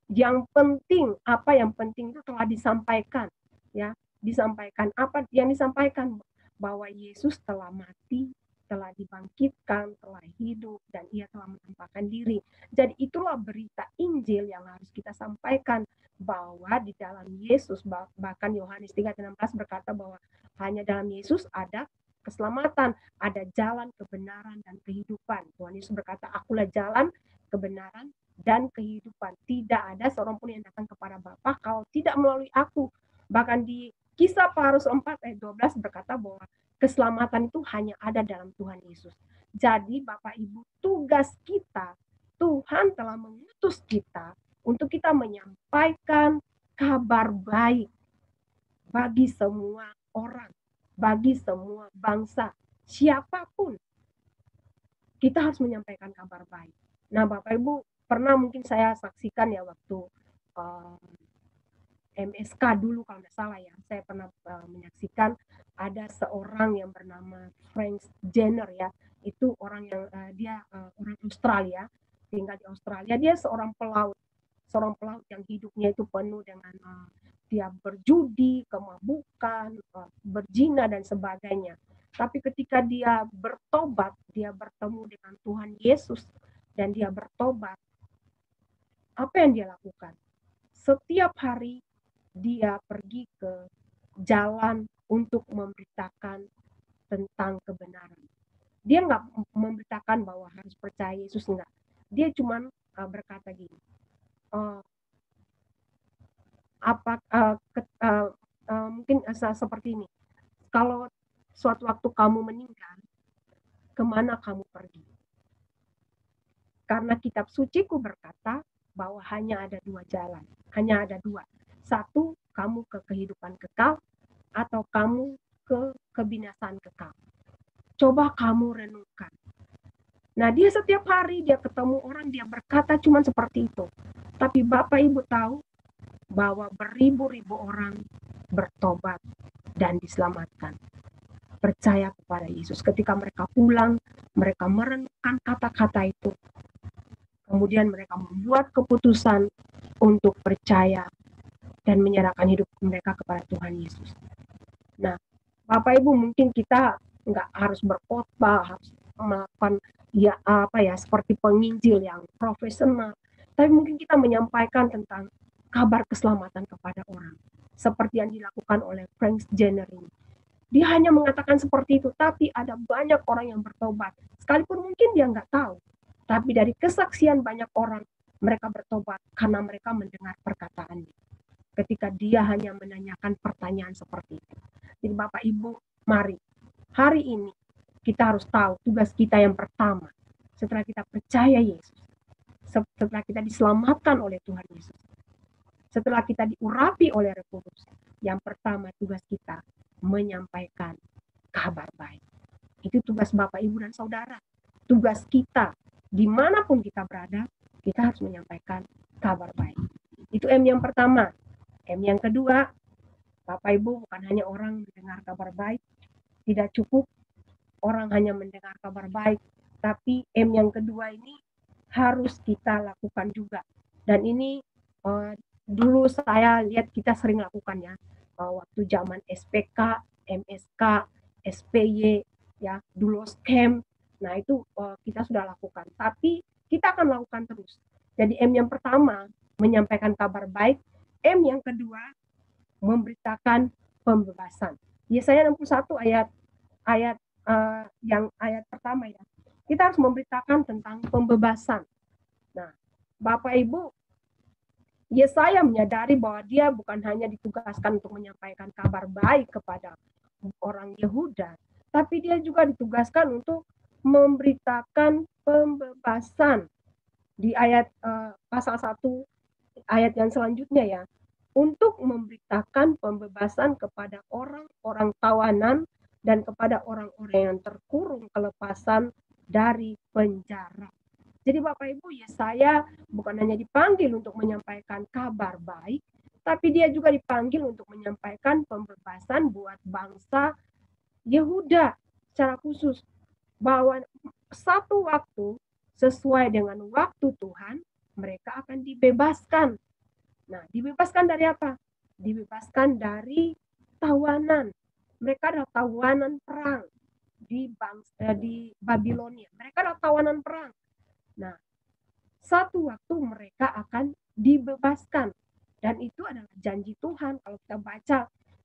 yang penting, apa yang penting itu telah disampaikan, ya, disampaikan. Apa yang disampaikan? Bahwa Yesus telah mati, telah dibangkitkan, telah hidup, dan ia telah menampakkan diri. Jadi itulah berita Injil yang harus kita sampaikan, bahwa di dalam Yesus, bahkan Yohanes 3:16 berkata bahwa hanya dalam Yesus ada keselamatan, ada jalan kebenaran dan kehidupan. Tuhan Yesus berkata, akulah jalan, kebenaran, dan kehidupan. Tidak ada seorang pun yang datang kepada Bapa kalau tidak melalui aku. Bahkan di Kisah Paulus 4 ayat 12 berkata bahwa keselamatan itu hanya ada dalam Tuhan Yesus. Jadi Bapak Ibu, tugas kita, Tuhan telah mengutus kita untuk kita menyampaikan kabar baik bagi semua orang, bagi semua bangsa, siapapun. Kita harus menyampaikan kabar baik. Nah, Bapak Ibu, pernah mungkin saya saksikan ya waktu MSK dulu kalau tidak salah ya, saya pernah menyaksikan ada seorang yang bernama Frank Jenner ya, itu orang yang dia orang Australia, tinggal di Australia, dia seorang pelaut yang hidupnya itu penuh dengan dia berjudi, kemabukan, berzina dan sebagainya. Tapi ketika dia bertobat, dia bertemu dengan Tuhan Yesus dan dia bertobat, apa yang dia lakukan? Setiap hari dia pergi ke jalan untuk memberitakan tentang kebenaran. Dia nggak memberitakan bahwa harus percaya Yesus, enggak. Dia cuma berkata gini, mungkin seperti ini, kalau suatu waktu kamu meninggal, kemana kamu pergi? Karena kitab suciku berkata bahwa hanya ada dua jalan, hanya ada dua. Satu, kamu ke kehidupan kekal, atau kamu ke kebinasaan kekal. Coba kamu renungkan. Nah, dia setiap hari dia ketemu orang, dia berkata cuma seperti itu. Tapi Bapak Ibu tahu bahwa beribu-ribu orang bertobat dan diselamatkan. Percaya kepada Yesus. Ketika mereka pulang, mereka merenungkan kata-kata itu. Kemudian mereka membuat keputusan untuk percaya dan menyerahkan hidup mereka kepada Tuhan Yesus. Nah, Bapak Ibu, mungkin kita nggak harus berkhotbah, harus melakukan seperti penginjil yang profesional, tapi mungkin kita menyampaikan tentang kabar keselamatan kepada orang, seperti yang dilakukan oleh Frank Jenner ini. Dia hanya mengatakan seperti itu, tapi ada banyak orang yang bertobat, sekalipun mungkin dia nggak tahu, tapi dari kesaksian banyak orang, mereka bertobat karena mereka mendengar perkataannya. Ketika dia hanya menanyakan pertanyaan seperti itu. Jadi Bapak Ibu, mari hari ini kita harus tahu tugas kita yang pertama. Setelah kita percaya Yesus, setelah kita diselamatkan oleh Tuhan Yesus, setelah kita diurapi oleh Roh Kudus, yang pertama tugas kita menyampaikan kabar baik. Itu tugas Bapak Ibu dan Saudara. Tugas kita dimanapun kita berada, kita harus menyampaikan kabar baik. Itu M yang pertama. M yang kedua, Bapak Ibu, bukan hanya orang mendengar kabar baik, tidak cukup orang hanya mendengar kabar baik, tapi M yang kedua ini harus kita lakukan juga. Dan ini dulu saya lihat kita sering lakukan ya, waktu zaman SPK, MSK, SPY, ya, dulu scam. Nah itu kita sudah lakukan, tapi kita akan lakukan terus. Jadi M yang pertama menyampaikan kabar baik, M yang kedua memberitakan pembebasan. Yesaya 61 ayat yang ayat pertama ya. Kita harus memberitakan tentang pembebasan. Nah, Bapak Ibu, Yesaya menyadari bahwa dia bukan hanya ditugaskan untuk menyampaikan kabar baik kepada orang Yehuda, tapi dia juga ditugaskan untuk memberitakan pembebasan. Di ayat pasal 1 ayat yang selanjutnya ya, untuk memberitakan pembebasan kepada orang-orang tawanan dan kepada orang-orang yang terkurung kelepasan dari penjara. Jadi Bapak Ibu, Yesaya bukan hanya dipanggil untuk menyampaikan kabar baik, tapi dia juga dipanggil untuk menyampaikan pembebasan buat bangsa Yehuda secara khusus, bahwa satu waktu sesuai dengan waktu Tuhan mereka akan dibebaskan. Nah, dibebaskan dari apa? Dibebaskan dari tawanan. Mereka adalah tawanan perang di Babilonia. Mereka adalah tawanan perang. Nah, satu waktu mereka akan dibebaskan. Dan itu adalah janji Tuhan. Kalau kita baca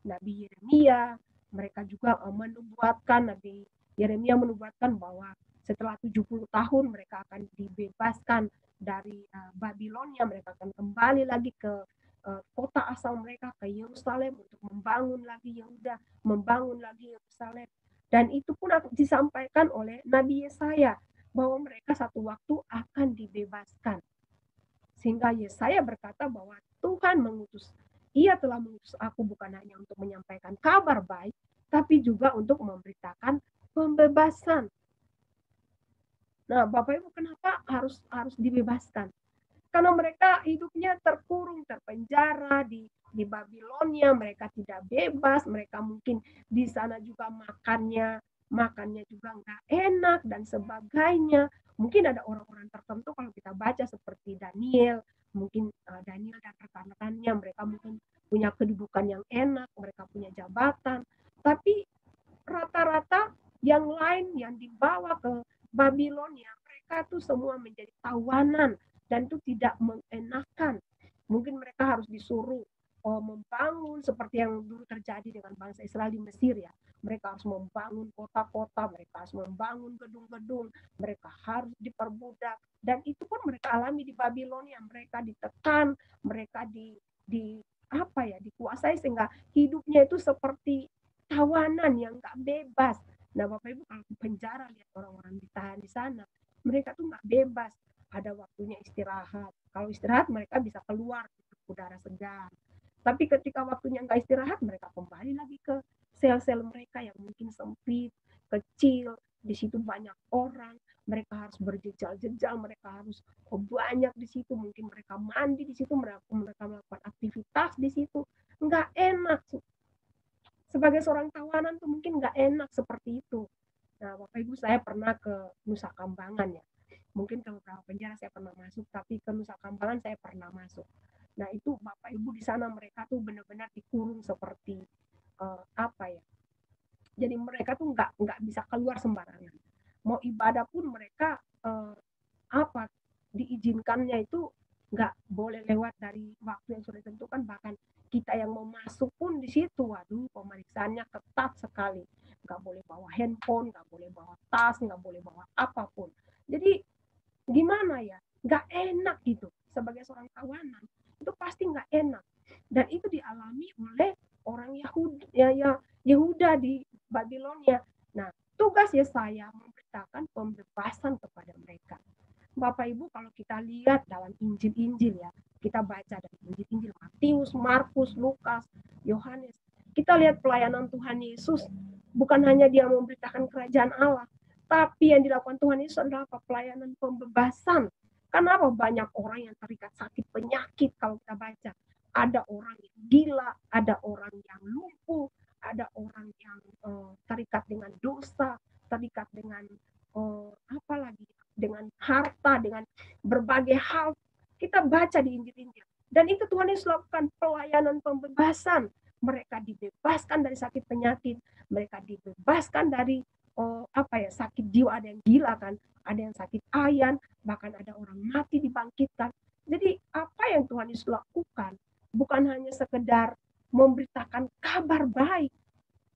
Nabi Yeremia, mereka juga menubuatkan, Nabi Yeremia menubuatkan bahwa setelah 70 tahun mereka akan dibebaskan dari Babilonia, mereka akan kembali lagi ke kota asal mereka, ke Yerusalem, untuk membangun lagi Yehuda, membangun lagi Yerusalem. Dan itu pun disampaikan oleh Nabi Yesaya, bahwa mereka satu waktu akan dibebaskan. Sehingga Yesaya berkata bahwa Tuhan mengutus, Ia telah mengutus aku bukan hanya untuk menyampaikan kabar baik, tapi juga untuk memberitakan pembebasan. Nah, Bapak Ibu, kenapa harus dibebaskan? Karena mereka hidupnya terkurung, terpenjara di Babilonia, mereka tidak bebas, mereka mungkin di sana juga makannya juga nggak enak dan sebagainya. Mungkin ada orang-orang tertentu kalau kita baca seperti Daniel, mungkin Daniel dan rekan-rekannya, mereka mungkin punya kedudukan yang enak, mereka punya jabatan, tapi rata-rata yang lain yang dibawa ke Babilonia, mereka tuh semua menjadi tawanan dan itu tidak mengenakan. Mungkin mereka harus disuruh membangun seperti yang dulu terjadi dengan bangsa Israel di Mesir ya. Mereka harus membangun kota-kota, mereka harus membangun gedung-gedung, mereka harus diperbudak, dan itu pun mereka alami di Babilonia. Mereka ditekan, mereka dikuasai sehingga hidupnya itu seperti tawanan yang nggak bebas. Nah, Bapak Ibu, kalau di penjara lihat orang-orang ditahan di sana, mereka tuh nggak bebas. Ada waktunya istirahat. Kalau istirahat mereka bisa keluar udara segar. Tapi ketika waktunya nggak istirahat, mereka kembali lagi ke sel-sel mereka yang mungkin sempit, kecil. Di situ banyak orang, mereka harus berjejal-jejal, mereka harus banyak di situ. Mungkin mereka mandi di situ, mereka melakukan aktivitas di situ. Nggak enak. Sebagai seorang tawanan tuh mungkin nggak enak seperti itu. Nah, Bapak Ibu, saya pernah ke Nusa Kambangan ya. Mungkin ke beberapa penjara saya pernah masuk, tapi ke Nusa Kambangan saya pernah masuk. Nah, itu Bapak Ibu di sana mereka tuh benar-benar dikurung seperti apa ya? Jadi mereka tuh nggak bisa keluar sembarangan. Mau ibadah pun mereka apa diizinkannya itu nggak boleh lewat dari waktu yang sudah ditentukan. Bahkan kita yang mau masuk pun di situ, waduh, pemeriksaannya ketat sekali. Nggak boleh bawa handphone, nggak boleh bawa tas, nggak boleh bawa apapun. Jadi gimana ya, nggak enak gitu. Sebagai seorang tawanan itu pasti nggak enak, dan itu dialami oleh orang Yehuda di Babilonia. Nah, tugas Yesaya memberitakan pembebasan kepada mereka. Bapak Ibu, kalau kita lihat dalam Injil-Injil ya, kita baca dari Injil-Injil Matius, Markus, Lukas, Yohanes, kita lihat pelayanan Tuhan Yesus, bukan hanya dia memberitakan kerajaan Allah, tapi yang dilakukan Tuhan Yesus adalah pelayanan pembebasan. Kenapa banyak orang yang terikat sakit penyakit kalau kita baca? Ada orang yang gila, ada orang yang lumpuh, ada orang yang terikat dengan dosa, terikat dengan apa lagi? Dengan harta, dengan berbagai hal. Kita baca di Injil-Injil. Dan itu Tuhan Yesus lakukan pelayanan pembebasan. Mereka dibebaskan dari sakit penyakit, mereka dibebaskan dari sakit jiwa. Ada yang gila kan, ada yang sakit ayan, bahkan ada orang mati dibangkitkan. Jadi apa yang Tuhan Yesus lakukan bukan hanya sekedar memberitakan kabar baik,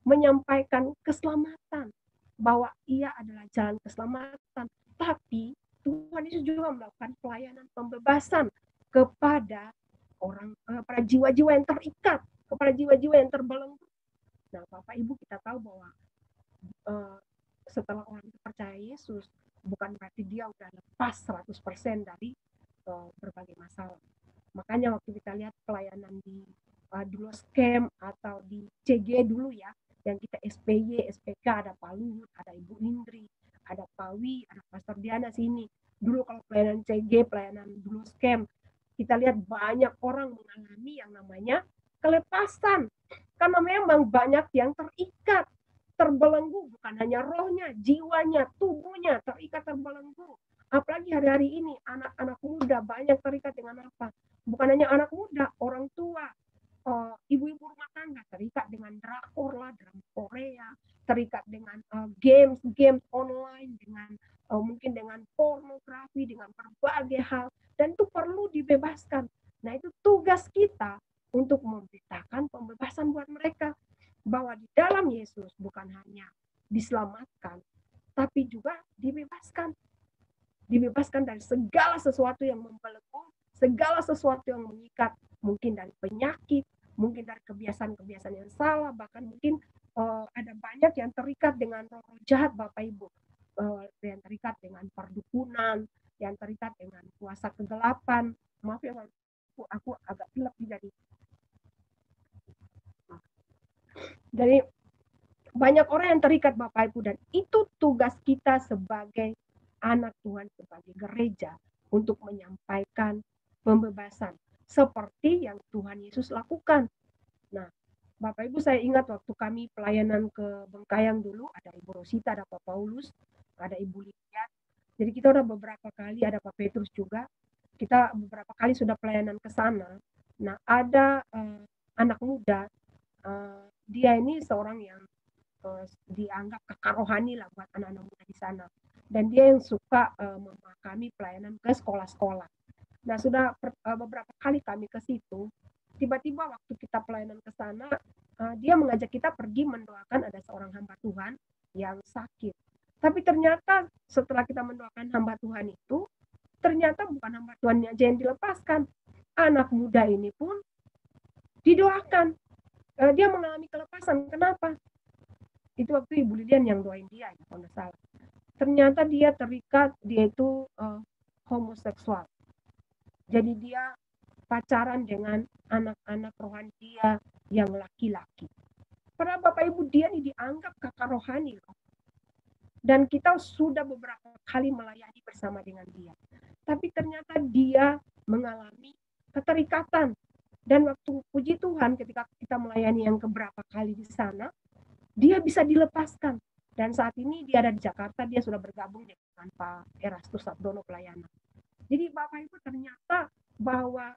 menyampaikan keselamatan, bahwa ia adalah jalan keselamatan. Tapi Tuhan Yesus juga melakukan pelayanan pembebasan kepada pada jiwa-jiwa yang terikat, kepada jiwa-jiwa yang terbelenggu. Nah, Bapak Ibu, kita tahu bahwa uh, setelah orang itu percaya Yesus, bukan berarti dia udah lepas 100% dari berbagai masalah. Makanya waktu kita lihat pelayanan di dulu scam atau di CG dulu ya, yang kita SPY, SPK, ada Pak Luhut, ada Ibu Indri, ada Pak Wi, ada Pastor Diana sini. Dulu kalau pelayanan CG, pelayanan dulu scam, kita lihat banyak orang mengalami yang namanya kelepasan. Karena memang banyak yang terikat, terbelenggu, bukan hanya rohnya, jiwanya, tubuhnya terikat, terbelenggu. Apalagi hari-hari ini anak-anak muda banyak terikat dengan apa? Bukan hanya anak muda, orang tua, ibu-ibu rumah tangga terikat dengan drakor lah, drama Korea, terikat dengan games online, dengan mungkin dengan pornografi, dengan berbagai hal, dan itu perlu dibebaskan. Nah, itu tugas kita untuk memberitakan pembebasan buat mereka, bahwa di dalam Yesus bukan hanya diselamatkan, tapi juga dibebaskan. Dibebaskan dari segala sesuatu yang membelenggu, segala sesuatu yang mengikat, mungkin dari penyakit, mungkin dari kebiasaan-kebiasaan yang salah, bahkan mungkin ada banyak yang terikat dengan roh jahat, Bapak Ibu, yang terikat dengan perdukunan, yang terikat dengan kuasa kegelapan. Maaf ya, aku agak pilek jadi banyak orang yang terikat, Bapak Ibu, dan itu tugas kita sebagai anak Tuhan, sebagai gereja, untuk menyampaikan pembebasan seperti yang Tuhan Yesus lakukan. Nah, Bapak Ibu, saya ingat waktu kami pelayanan ke Bengkayang dulu, ada Ibu Rosita, ada Pak Paulus, ada Ibu Lydia. Jadi kita udah beberapa kali, ada Pak Petrus juga, kita beberapa kali sudah pelayanan ke sana. Nah, ada anak muda, dia ini seorang yang dianggap kakak rohani lah buat anak-anak muda di sana. Dan dia yang suka memakami pelayanan ke sekolah-sekolah. Nah, sudah beberapa kali kami ke situ, tiba-tiba waktu kita pelayanan ke sana, dia mengajak kita pergi mendoakan ada seorang hamba Tuhan yang sakit. Tapi ternyata setelah kita mendoakan hamba Tuhan itu, ternyata bukan hamba Tuhan aja yang dilepaskan. Anak muda ini pun didoakan. Dia mengalami kelepasan. Kenapa? Itu waktu Ibu Lilian yang doain dia, ya, kalau nggak salah. Ternyata dia terikat, dia itu homoseksual. Jadi dia pacaran dengan anak-anak rohani dia yang laki-laki. Padahal Bapak Ibu, dia ini dianggap kakak rohani loh. Dan kita sudah beberapa kali melayani bersama dengan dia. Tapi ternyata dia mengalami keterikatan. Dan waktu puji Tuhan ketika kita melayani yang keberapa kali di sana, dia bisa dilepaskan. Dan saat ini dia ada di Jakarta, dia sudah bergabung dengan Pak Erastus Sabdono pelayanan. Jadi Bapak Ibu, ternyata bahwa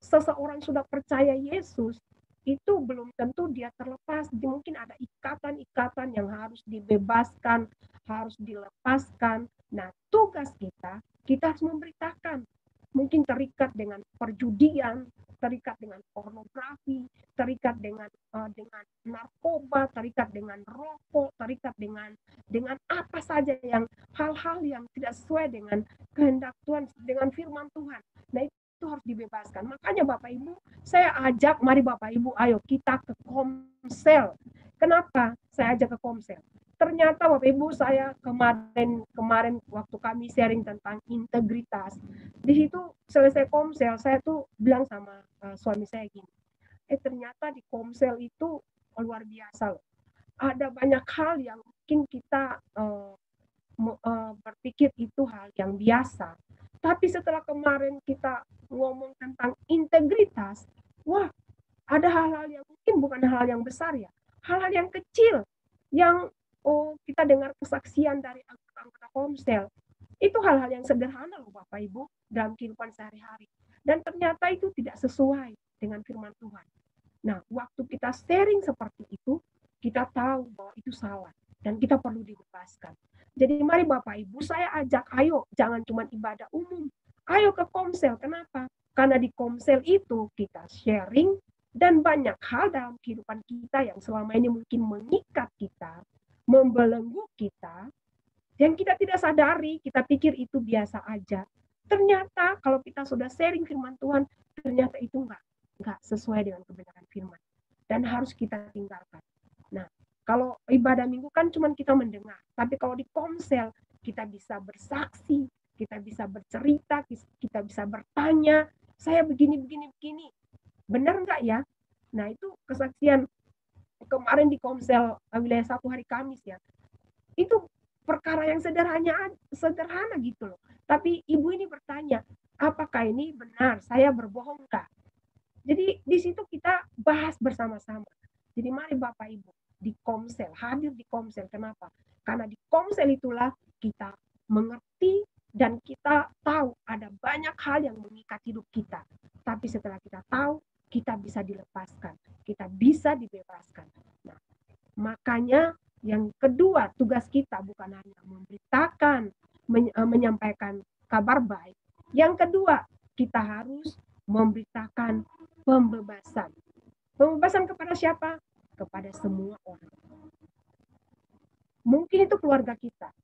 seseorang sudah percaya Yesus, itu belum tentu dia terlepas. Mungkin ada ikatan-ikatan yang harus dibebaskan, harus dilepaskan. Nah, tugas kita harus memberitakan. Mungkin terikat dengan perjudian, terikat dengan pornografi, terikat dengan narkoba, terikat dengan rokok, terikat dengan apa saja yang hal-hal yang tidak sesuai dengan kehendak Tuhan, dengan firman Tuhan. Nah, itu harus dibebaskan. Makanya Bapak Ibu, saya ajak, mari Bapak Ibu, ayo kita ke Komsel. Kenapa saya ajak ke Komsel? Ternyata Bapak Ibu, saya kemarin waktu kami sharing tentang integritas, di situ selesai Komsel, saya tuh bilang sama suami saya gini, ternyata di Komsel itu luar biasa loh. Ada banyak hal yang mungkin kita berpikir itu hal yang biasa. Tapi setelah kemarin kita ngomong tentang integritas, wah, ada hal-hal yang mungkin bukan hal yang besar ya, hal-hal yang kecil yang kita dengar kesaksian dari anggota-anggota Komsel. Itu hal-hal yang sederhana loh Bapak Ibu dalam kehidupan sehari-hari. Dan ternyata itu tidak sesuai dengan firman Tuhan. Nah, waktu kita sharing seperti itu, kita tahu bahwa itu salah dan kita perlu dibebaskan. Jadi mari Bapak Ibu, saya ajak, ayo jangan cuma ibadah umum. Ayo ke Komsel. Kenapa? Karena di Komsel itu kita sharing, Dan banyak hal dalam kehidupan kita yang selama ini mungkin mengikat kita, membelenggu kita, yang kita tidak sadari, kita pikir itu biasa aja. Ternyata kalau kita sudah sharing firman Tuhan, ternyata itu enggak sesuai dengan kebenaran firman. Dan harus kita tinggalkan. Nah, kalau ibadah minggu kan cuma kita mendengar. Tapi kalau di komsel, kita bisa bersaksi, kita bisa bercerita, kita bisa bertanya, saya begini, begini, begini. Benar enggak ya? Nah, itu kesaksian kemarin di komsel wilayah 1 hari Kamis ya. Itu perkara yang sederhana gitu loh. Tapi ibu ini bertanya, apakah ini benar? Saya berbohong enggak? Jadi di situ kita bahas bersama-sama. Jadi mari Bapak Ibu di komsel, hadir di komsel. Kenapa? Karena di komsel itulah kita mengerti dan kita tahu ada banyak hal yang mengikat hidup kita. Tapi setelah kita tahu, kita bisa dilepaskan, kita bisa dibebaskan. Nah, makanya yang kedua, tugas kita bukan hanya memberitakan, menyampaikan kabar baik. Yang kedua, kita harus memberitakan pembebasan. Pembebasan kepada siapa? Kepada semua orang. Mungkin itu keluarga kita.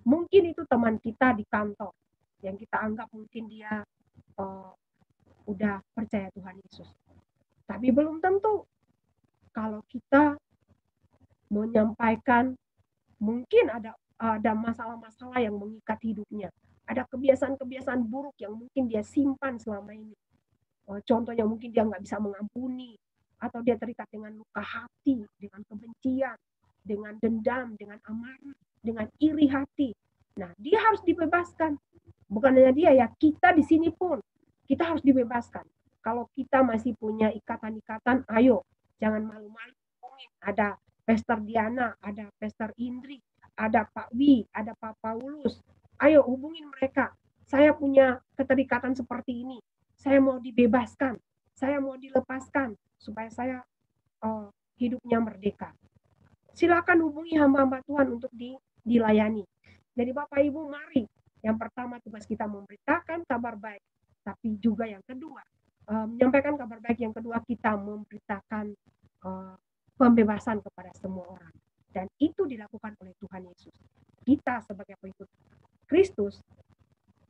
Mungkin itu teman kita di kantor yang kita anggap mungkin dia udah percaya Tuhan Yesus. Tapi belum tentu. Kalau kita menyampaikan, mungkin ada masalah-masalah yang mengikat hidupnya. Ada kebiasaan-kebiasaan buruk yang mungkin dia simpan selama ini. Contohnya mungkin dia nggak bisa mengampuni, atau dia terikat dengan luka hati, dengan kebencian, dengan dendam, dengan amarah, dengan iri hati. Nah, dia harus dibebaskan. Bukan hanya dia ya, kita di sini pun kita harus dibebaskan. Kalau kita masih punya ikatan-ikatan, ayo, jangan malu-malu. Ada Pastor Diana, ada Pastor Indri, ada Pak Wi, ada Pak Paulus. Ayo hubungin mereka. Saya punya keterikatan seperti ini. Saya mau dibebaskan. Saya mau dilepaskan supaya saya hidupnya merdeka. Silakan hubungi hamba-hamba Tuhan untuk dilayani. Jadi Bapak Ibu mari. Yang pertama tugas kita memberitakan kabar baik. Tapi juga yang kedua, menyampaikan kabar baik. Yang kedua kita memberitakan pembebasan kepada semua orang. Dan itu dilakukan oleh Tuhan Yesus. Kita sebagai pengikut Kristus,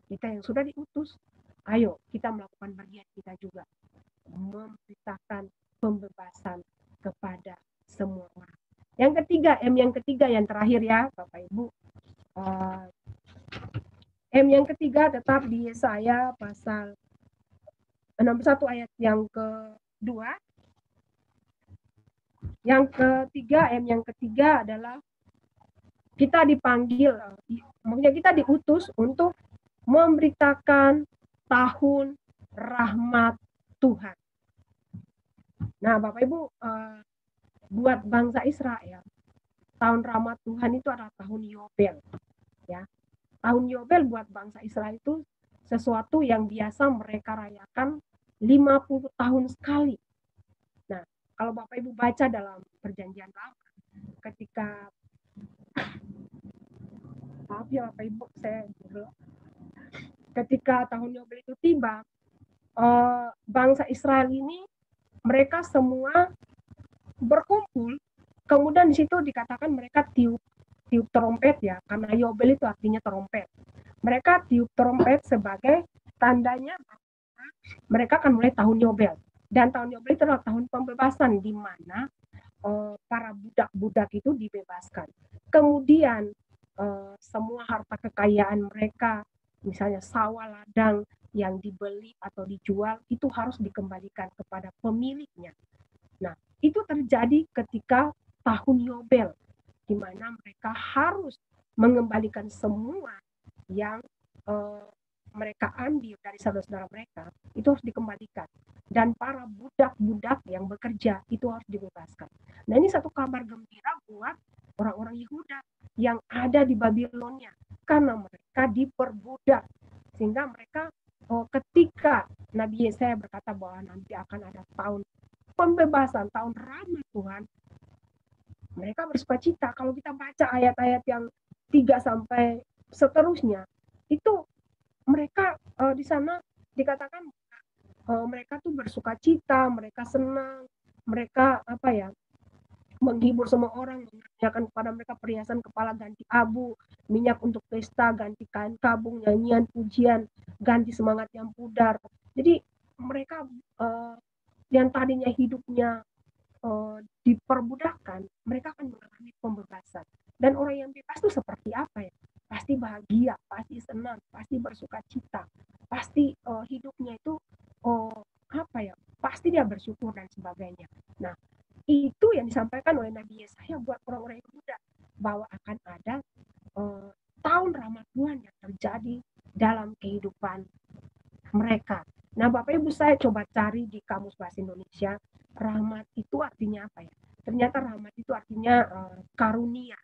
kita yang sudah diutus, ayo kita melakukan bagian kita juga. Memberitakan pembebasan kepada semua orang. Yang ketiga, M yang ketiga yang terakhir ya Bapak Ibu. M yang ketiga tetap di Yesaya pasal 61 ayat yang kedua. Yang ketiga, M yang ketiga adalah kita dipanggil, maksudnya kita diutus untuk memberitakan tahun rahmat Tuhan. Nah, Bapak Ibu, buat bangsa Israel, tahun rahmat Tuhan itu adalah tahun Yobel. Ya, tahun Yobel buat bangsa Israel itu sesuatu yang biasa mereka rayakan 50 tahun sekali. Nah, kalau Bapak Ibu baca dalam perjanjian lama, ketika maaf ya Bapak Ibu, saya ketika tahun Yobel itu tiba, bangsa Israel ini mereka semua berkumpul, kemudian di situ dikatakan mereka tiup trompet ya, karena Yobel itu artinya trompet. Mereka tiup trompet sebagai tandanya mereka akan mulai tahun Yobel. Dan tahun Yobel itu adalah tahun pembebasan di mana para budak-budak itu dibebaskan. Kemudian semua harta kekayaan mereka, misalnya sawah ladang yang dibeli atau dijual, itu harus dikembalikan kepada pemiliknya. Nah, itu terjadi ketika tahun Yobel, di mana mereka harus mengembalikan semua yang mereka ambil dari saudara-saudara mereka, itu harus dikembalikan. Dan para budak-budak yang bekerja itu harus dibebaskan. Nah, ini satu kabar gembira buat orang-orang Yehuda yang ada di Babilonia, karena mereka diperbudak. Sehingga mereka ketika Nabi Yesaya berkata bahwa nanti akan ada tahun pembebasan, tahun rahmat Tuhan, mereka bersukacita. Kalau kita baca ayat-ayat yang 3 sampai seterusnya, itu mereka di sana dikatakan mereka tuh bersuka cita, mereka senang, mereka menghibur semua orang, mengerjakan kepada mereka perhiasan kepala ganti abu, minyak untuk pesta, ganti kain kabung, nyanyian, pujian, ganti semangat yang pudar. Jadi mereka yang tadinya hidupnya diperbudakan, mereka akan mengalami pembebasan. Dan orang yang bebas itu seperti apa ya? Pasti bahagia, pasti senang, pasti bersuka cita, pasti hidupnya itu uh, Pasti dia bersyukur dan sebagainya. Nah, itu yang disampaikan oleh Nabi Yesaya buat orang-orang Yehuda, bahwa akan ada tahun rahmat Tuhan yang terjadi dalam kehidupan mereka. Nah, Bapak Ibu, saya coba cari di Kamus Bahasa Indonesia, rahmat itu artinya apa ya? Ternyata rahmat itu artinya karunia.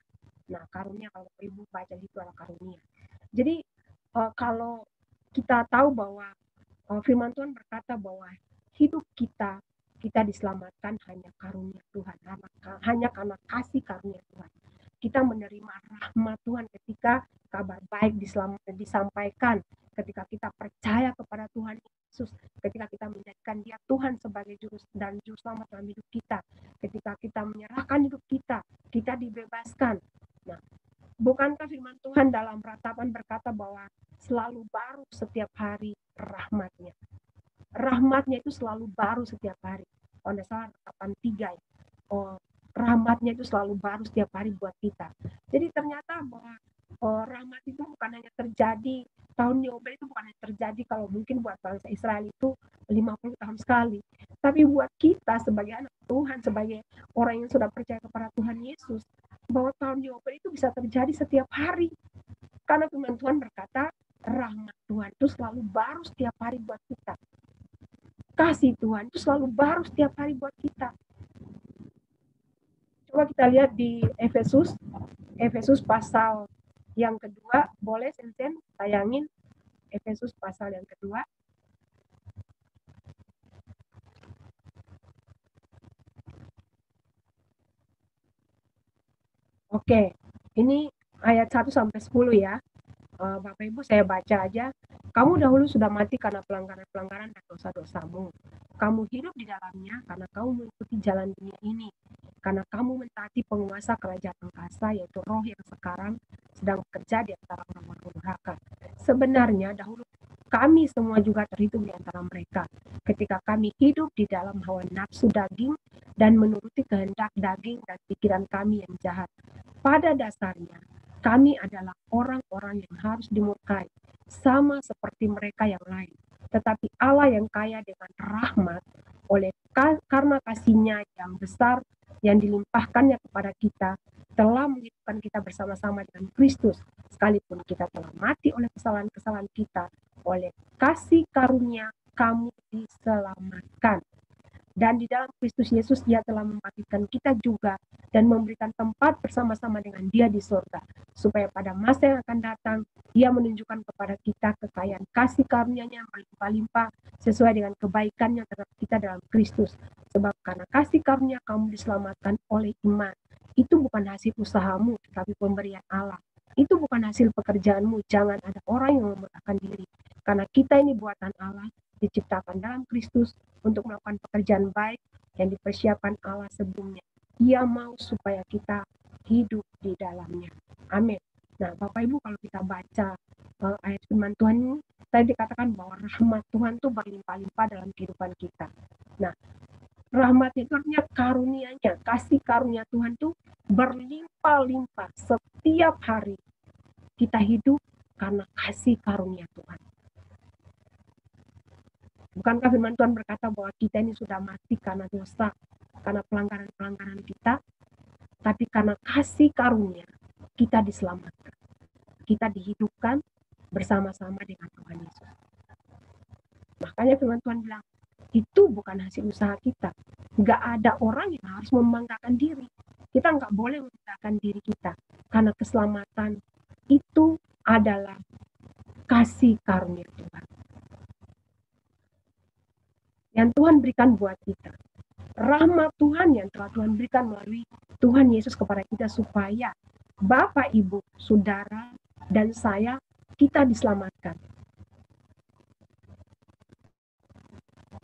Nah, karunia kalau Bapak Ibu baca itu adalah karunia. Jadi kalau kita tahu bahwa firman Tuhan berkata bahwa hidup kita diselamatkan hanya karunia Tuhan, hanya karena kasih karunia Tuhan. Kita menerima rahmat Tuhan ketika kabar baik disampaikan, ketika kita percaya kepada Tuhan Yesus, ketika kita menjadikan Dia Tuhan sebagai juru selamat dalam hidup kita, ketika kita menyerahkan hidup kita dibebaskan. Nah, bukankah firman Tuhan dalam ratapan berkata bahwa selalu baru setiap hari rahmatnya. Rahmatnya itu selalu baru setiap hari. Kalau tidak salah ratapan 3 ya. Rahmatnya itu selalu baru setiap hari buat kita. Jadi ternyata bahwa rahmat itu bukan hanya terjadi, tahun Yobel itu bukan hanya terjadi kalau mungkin buat bangsa Israel itu 50 tahun sekali. Tapi buat kita sebagai anak Tuhan, sebagai orang yang sudah percaya kepada Tuhan Yesus, bahwa tahun Yobel itu bisa terjadi setiap hari. Karena firman Tuhan berkata, rahmat Tuhan itu selalu baru setiap hari buat kita. Kasih Tuhan itu selalu baru setiap hari buat kita. Coba kita lihat di Efesus pasal yang kedua. Boleh Sen tayangin Efesus pasal yang kedua. Oke, ini ayat 1 sampai 10 ya. Bapak Ibu saya baca aja. Kamu dahulu sudah mati karena pelanggaran-pelanggaran dan dosa-dosamu. Kamu hidup di dalamnya karena kamu mengikuti jalan dunia ini. Karena kamu mentaati penguasa kerajaan angkasa, yaitu roh yang sekarang sedang bekerja di antara orang-orang durhaka. Sebenarnya dahulu kami semua juga terhitung di antara mereka. Ketika kami hidup di dalam hawa nafsu daging dan menuruti kehendak daging dan pikiran kami yang jahat. Pada dasarnya, kami adalah orang-orang yang harus dimurkai, sama seperti mereka yang lain. Tetapi Allah yang kaya dengan rahmat, karena kasih-Nya yang besar yang dilimpahkannya kepada kita, telah menghidupkan kita bersama-sama dengan Kristus. Sekalipun kita telah mati oleh kesalahan-kesalahan kita, oleh kasih karunia kamu diselamatkan. Dan di dalam Kristus Yesus Dia telah membangkitkan kita juga dan memberikan tempat bersama-sama dengan Dia di surga, supaya pada masa yang akan datang Dia menunjukkan kepada kita kekayaan kasih karunia-Nya berlimpah-limpah sesuai dengan kebaikan-Nya terhadap kita dalam Kristus. Sebab karena kasih karunia kamu diselamatkan oleh iman. Itu bukan hasil usahamu, tetapi pemberian Allah. Itu bukan hasil pekerjaanmu. Jangan ada orang yang memegahkan diri. Karena kita ini buatan Allah, diciptakan dalam Kristus untuk melakukan pekerjaan baik yang dipersiapkan Allah sebelumnya. Dia mau supaya kita hidup di dalamnya. Amin. Nah, Bapak Ibu, kalau kita baca ayat firman Tuhan ini, tadi dikatakan bahwa rahmat Tuhan itu berlimpah-limpah dalam kehidupan kita. Nah, rahmatnya itu artinya karunia-Nya, kasih karunia Tuhan itu berlimpah-limpah setiap hari. Kita hidup karena kasih karunia Tuhan. Bukankah firman Tuhan berkata bahwa kita ini sudah mati karena dosa, karena pelanggaran-pelanggaran kita, tapi karena kasih karunia kita diselamatkan. Kita dihidupkan bersama-sama dengan Tuhan Yesus. Makanya firman Tuhan bilang, itu bukan hasil usaha kita. Nggak ada orang yang harus membanggakan diri. Kita nggak boleh membanggakan diri kita. Karena keselamatan itu adalah kasih karunia Tuhan yang Tuhan berikan buat kita. Rahmat Tuhan yang telah Tuhan berikan melalui Tuhan Yesus kepada kita, supaya Bapak, Ibu, Saudara, dan saya, kita diselamatkan.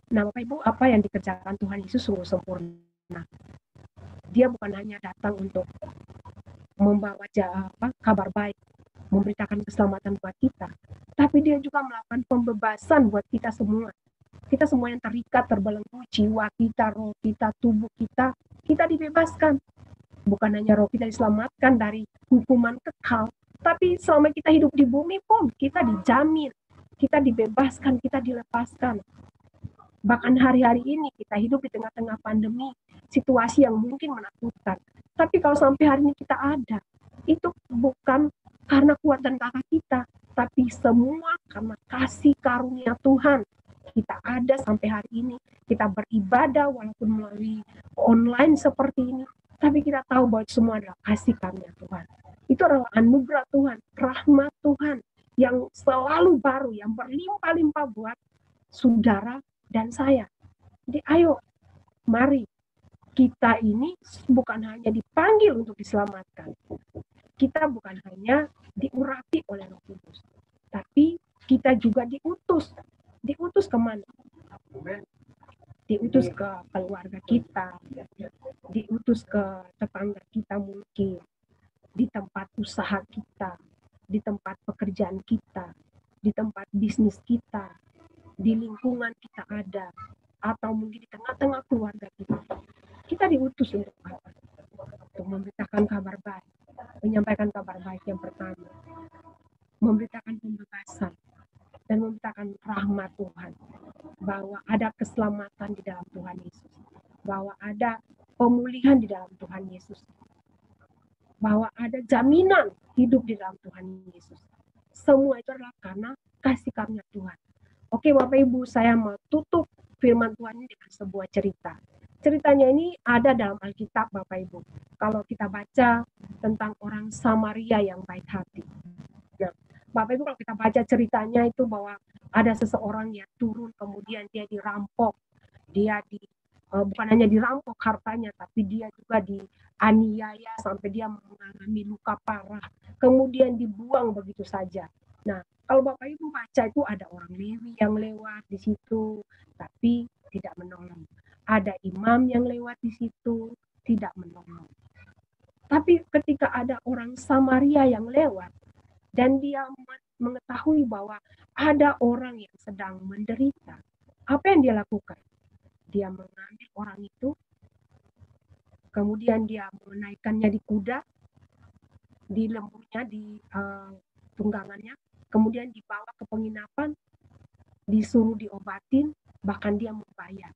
Nah, Bapak Ibu, apa yang dikerjakan Tuhan Yesus sungguh sempurna. Dia bukan hanya datang untuk membawa kabar baik, memberitakan keselamatan buat kita, tapi dia juga melakukan pembebasan buat kita semua. Kita semua yang terikat, terbelenggu, jiwa kita, roh kita, tubuh kita, kita dibebaskan. Bukan hanya roh kita diselamatkan dari hukuman kekal, tapi selama kita hidup di bumi pun kita dijamin, kita dibebaskan, kita dilepaskan. Bahkan hari-hari ini kita hidup di tengah-tengah pandemi, situasi yang mungkin menakutkan. Tapi kalau sampai hari ini kita ada, itu bukan karena kuat dan kakak kita, tapi semua karena kasih karunia Tuhan. Kita ada sampai hari ini, kita beribadah walaupun melalui online seperti ini, tapi kita tahu bahwa semua adalah kasih karunia Tuhan. Itu adalah anugerah Tuhan, rahmat Tuhan yang selalu baru, yang berlimpah-limpah buat saudara dan saya. Jadi ayo, mari kita ini bukan hanya dipanggil untuk diselamatkan. Kita bukan hanya diurapi oleh Roh Kudus, tapi kita juga diutus. Diutus kemana? Diutus ke keluarga kita, diutus ke tetangga kita mungkin, di tempat usaha kita, di tempat pekerjaan kita, di tempat bisnis kita, di lingkungan kita ada, atau mungkin di tengah-tengah keluarga kita. Kita diutus untuk apa? Untuk memberitakan kabar baik, menyampaikan kabar baik yang pertama, memberitakan pembebasan, dan memberitakan rahmat Tuhan, bahwa ada keselamatan di dalam Tuhan Yesus, bahwa ada pemulihan di dalam Tuhan Yesus, bahwa ada jaminan hidup di dalam Tuhan Yesus. Semua itu adalah karena kasih karunia Tuhan. Oke Bapak Ibu, saya mau tutup firman Tuhan ini dengan sebuah cerita. Ceritanya ini ada dalam Alkitab Bapak Ibu. Kalau kita baca tentang orang Samaria yang baik hati. Nah, Bapak Ibu kalau kita baca ceritanya itu bahwa ada seseorang yang turun kemudian dia dirampok. Dia bukan hanya dirampok hartanya, tapi dia juga dianiaya sampai dia mengalami luka parah. Kemudian dibuang begitu saja. Nah, kalau Bapak Ibu baca itu ada orang Lewi yang lewat di situ, tapi tidak menolong. Ada imam yang lewat di situ, tidak menolong. Tapi ketika ada orang Samaria yang lewat, dan dia mengetahui bahwa ada orang yang sedang menderita, apa yang dia lakukan? Dia mengambil orang itu, kemudian dia menaikkannya di kuda, di lembunya, di tunggangannya, kemudian dibawa ke penginapan, disuruh diobatin, bahkan dia membayar.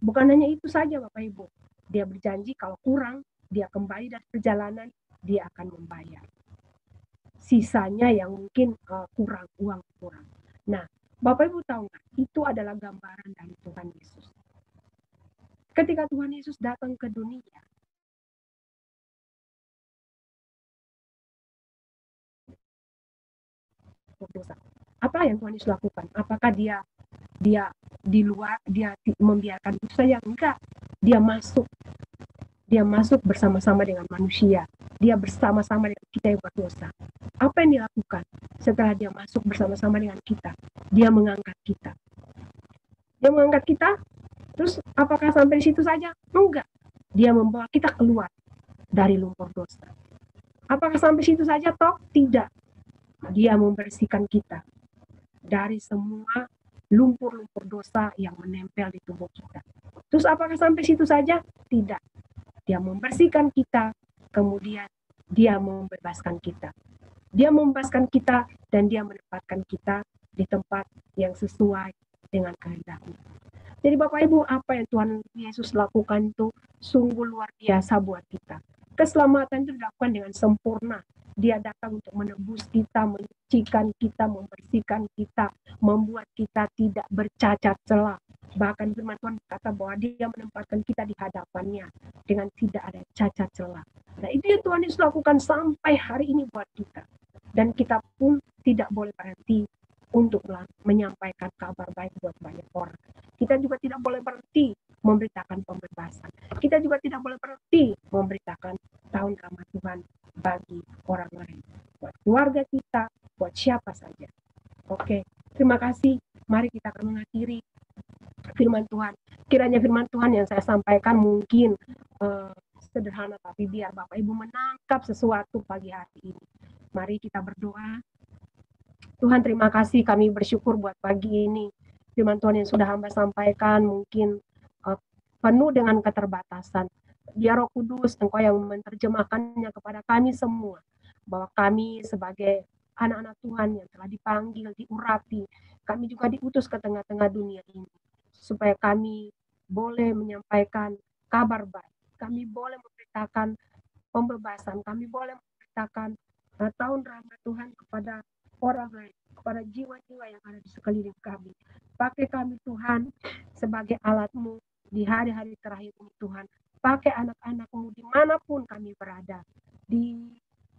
Bukan hanya itu saja Bapak Ibu, dia berjanji kalau kurang, dia kembali dari perjalanan, dia akan membayar. Sisanya yang mungkin kurang, uang kurang. Nah, Bapak Ibu tahu nggak, itu adalah gambaran dari Tuhan Yesus. Ketika Tuhan Yesus datang ke dunia, berdosa. Apa yang Tuhan Yesus lakukan? Apakah dia di luar, dia membiarkan itu saja? Enggak. Dia masuk bersama-sama dengan manusia. Dia bersama-sama dengan kita yang berdosa. Apa yang dilakukan? Setelah dia masuk bersama-sama dengan kita, dia mengangkat kita. Dia mengangkat kita, terus apakah sampai di situ saja? Enggak. Dia membawa kita keluar dari lumpur dosa. Apakah sampai situ saja toh? Tidak. Dia membersihkan kita dari semua lumpur-lumpur dosa yang menempel di tubuh kita. Terus apakah sampai situ saja? Tidak. Dia membersihkan kita, kemudian dia membebaskan kita. Dia membebaskan kita dan dia menempatkan kita di tempat yang sesuai dengan kehendak-Nya. Jadi Bapak Ibu, apa yang Tuhan Yesus lakukan itu sungguh luar biasa buat kita. Keselamatan itu dilakukan dengan sempurna. Dia datang untuk menebus kita, menyucikan kita, membersihkan kita, membuat kita tidak bercacat celah. Bahkan firman Tuhan berkata bahwa dia menempatkan kita di hadapannya dengan tidak ada cacat celah. Nah, itu yang Tuhan Yesus lakukan sampai hari ini buat kita. Dan kita pun tidak boleh berhenti untuk menyampaikan kabar baik buat banyak orang. Kita juga tidak boleh berhenti memberitakan pembebasan. Kita juga tidak boleh berhenti memberitakan tahun rahmat Tuhan bagi orang lain. Buat keluarga kita, buat siapa saja. Oke, terima kasih. Mari kita akan mengakhiri firman Tuhan. Kiranya firman Tuhan yang saya sampaikan mungkin sederhana, tapi biar Bapak Ibu menangkap sesuatu pagi hari ini. Mari kita berdoa. Tuhan, terima kasih, kami bersyukur buat pagi ini. Firman Tuhan yang sudah hamba sampaikan mungkin penuh dengan keterbatasan. Biar Roh Kudus, Engkau yang menerjemahkannya kepada kami semua, bahwa kami sebagai anak-anak Tuhan yang telah dipanggil, diurapi, kami juga diutus ke tengah-tengah dunia ini, supaya kami boleh menyampaikan kabar baik, kami boleh memberitakan pembebasan, kami boleh memberitakan tahun rahmat Tuhan kepada orang lain, kepada jiwa-jiwa yang ada di sekeliling kami. Pakai kami Tuhan sebagai alat-Mu di hari-hari terakhir ini Tuhan. Pakai anak-anak-Mu dimanapun kami berada, di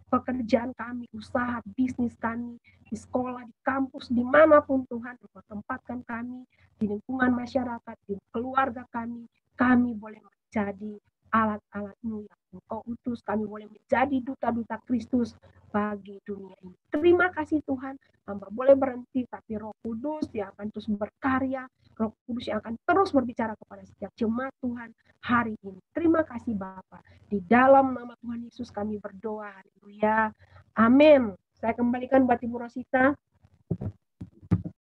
pekerjaan kami, usaha, bisnis kami, di sekolah, di kampus, dimanapun Tuhan Engkau tempatkan kami, di lingkungan masyarakat, di keluarga kami boleh menjadi alat-alat-Mu yang Engkau utus, kami boleh menjadi duta-duta Kristus bagi dunia ini. Terima kasih Tuhan, hamba boleh berhenti, tapi Roh Kudus yang akan terus berkarya, Roh Kudus yang akan terus berbicara kepada setiap jemaat Tuhan hari ini. Terima kasih Bapa. Di dalam nama Tuhan Yesus kami berdoa. Haleluya. Amin. Saya kembalikan buat Ibu Rosita.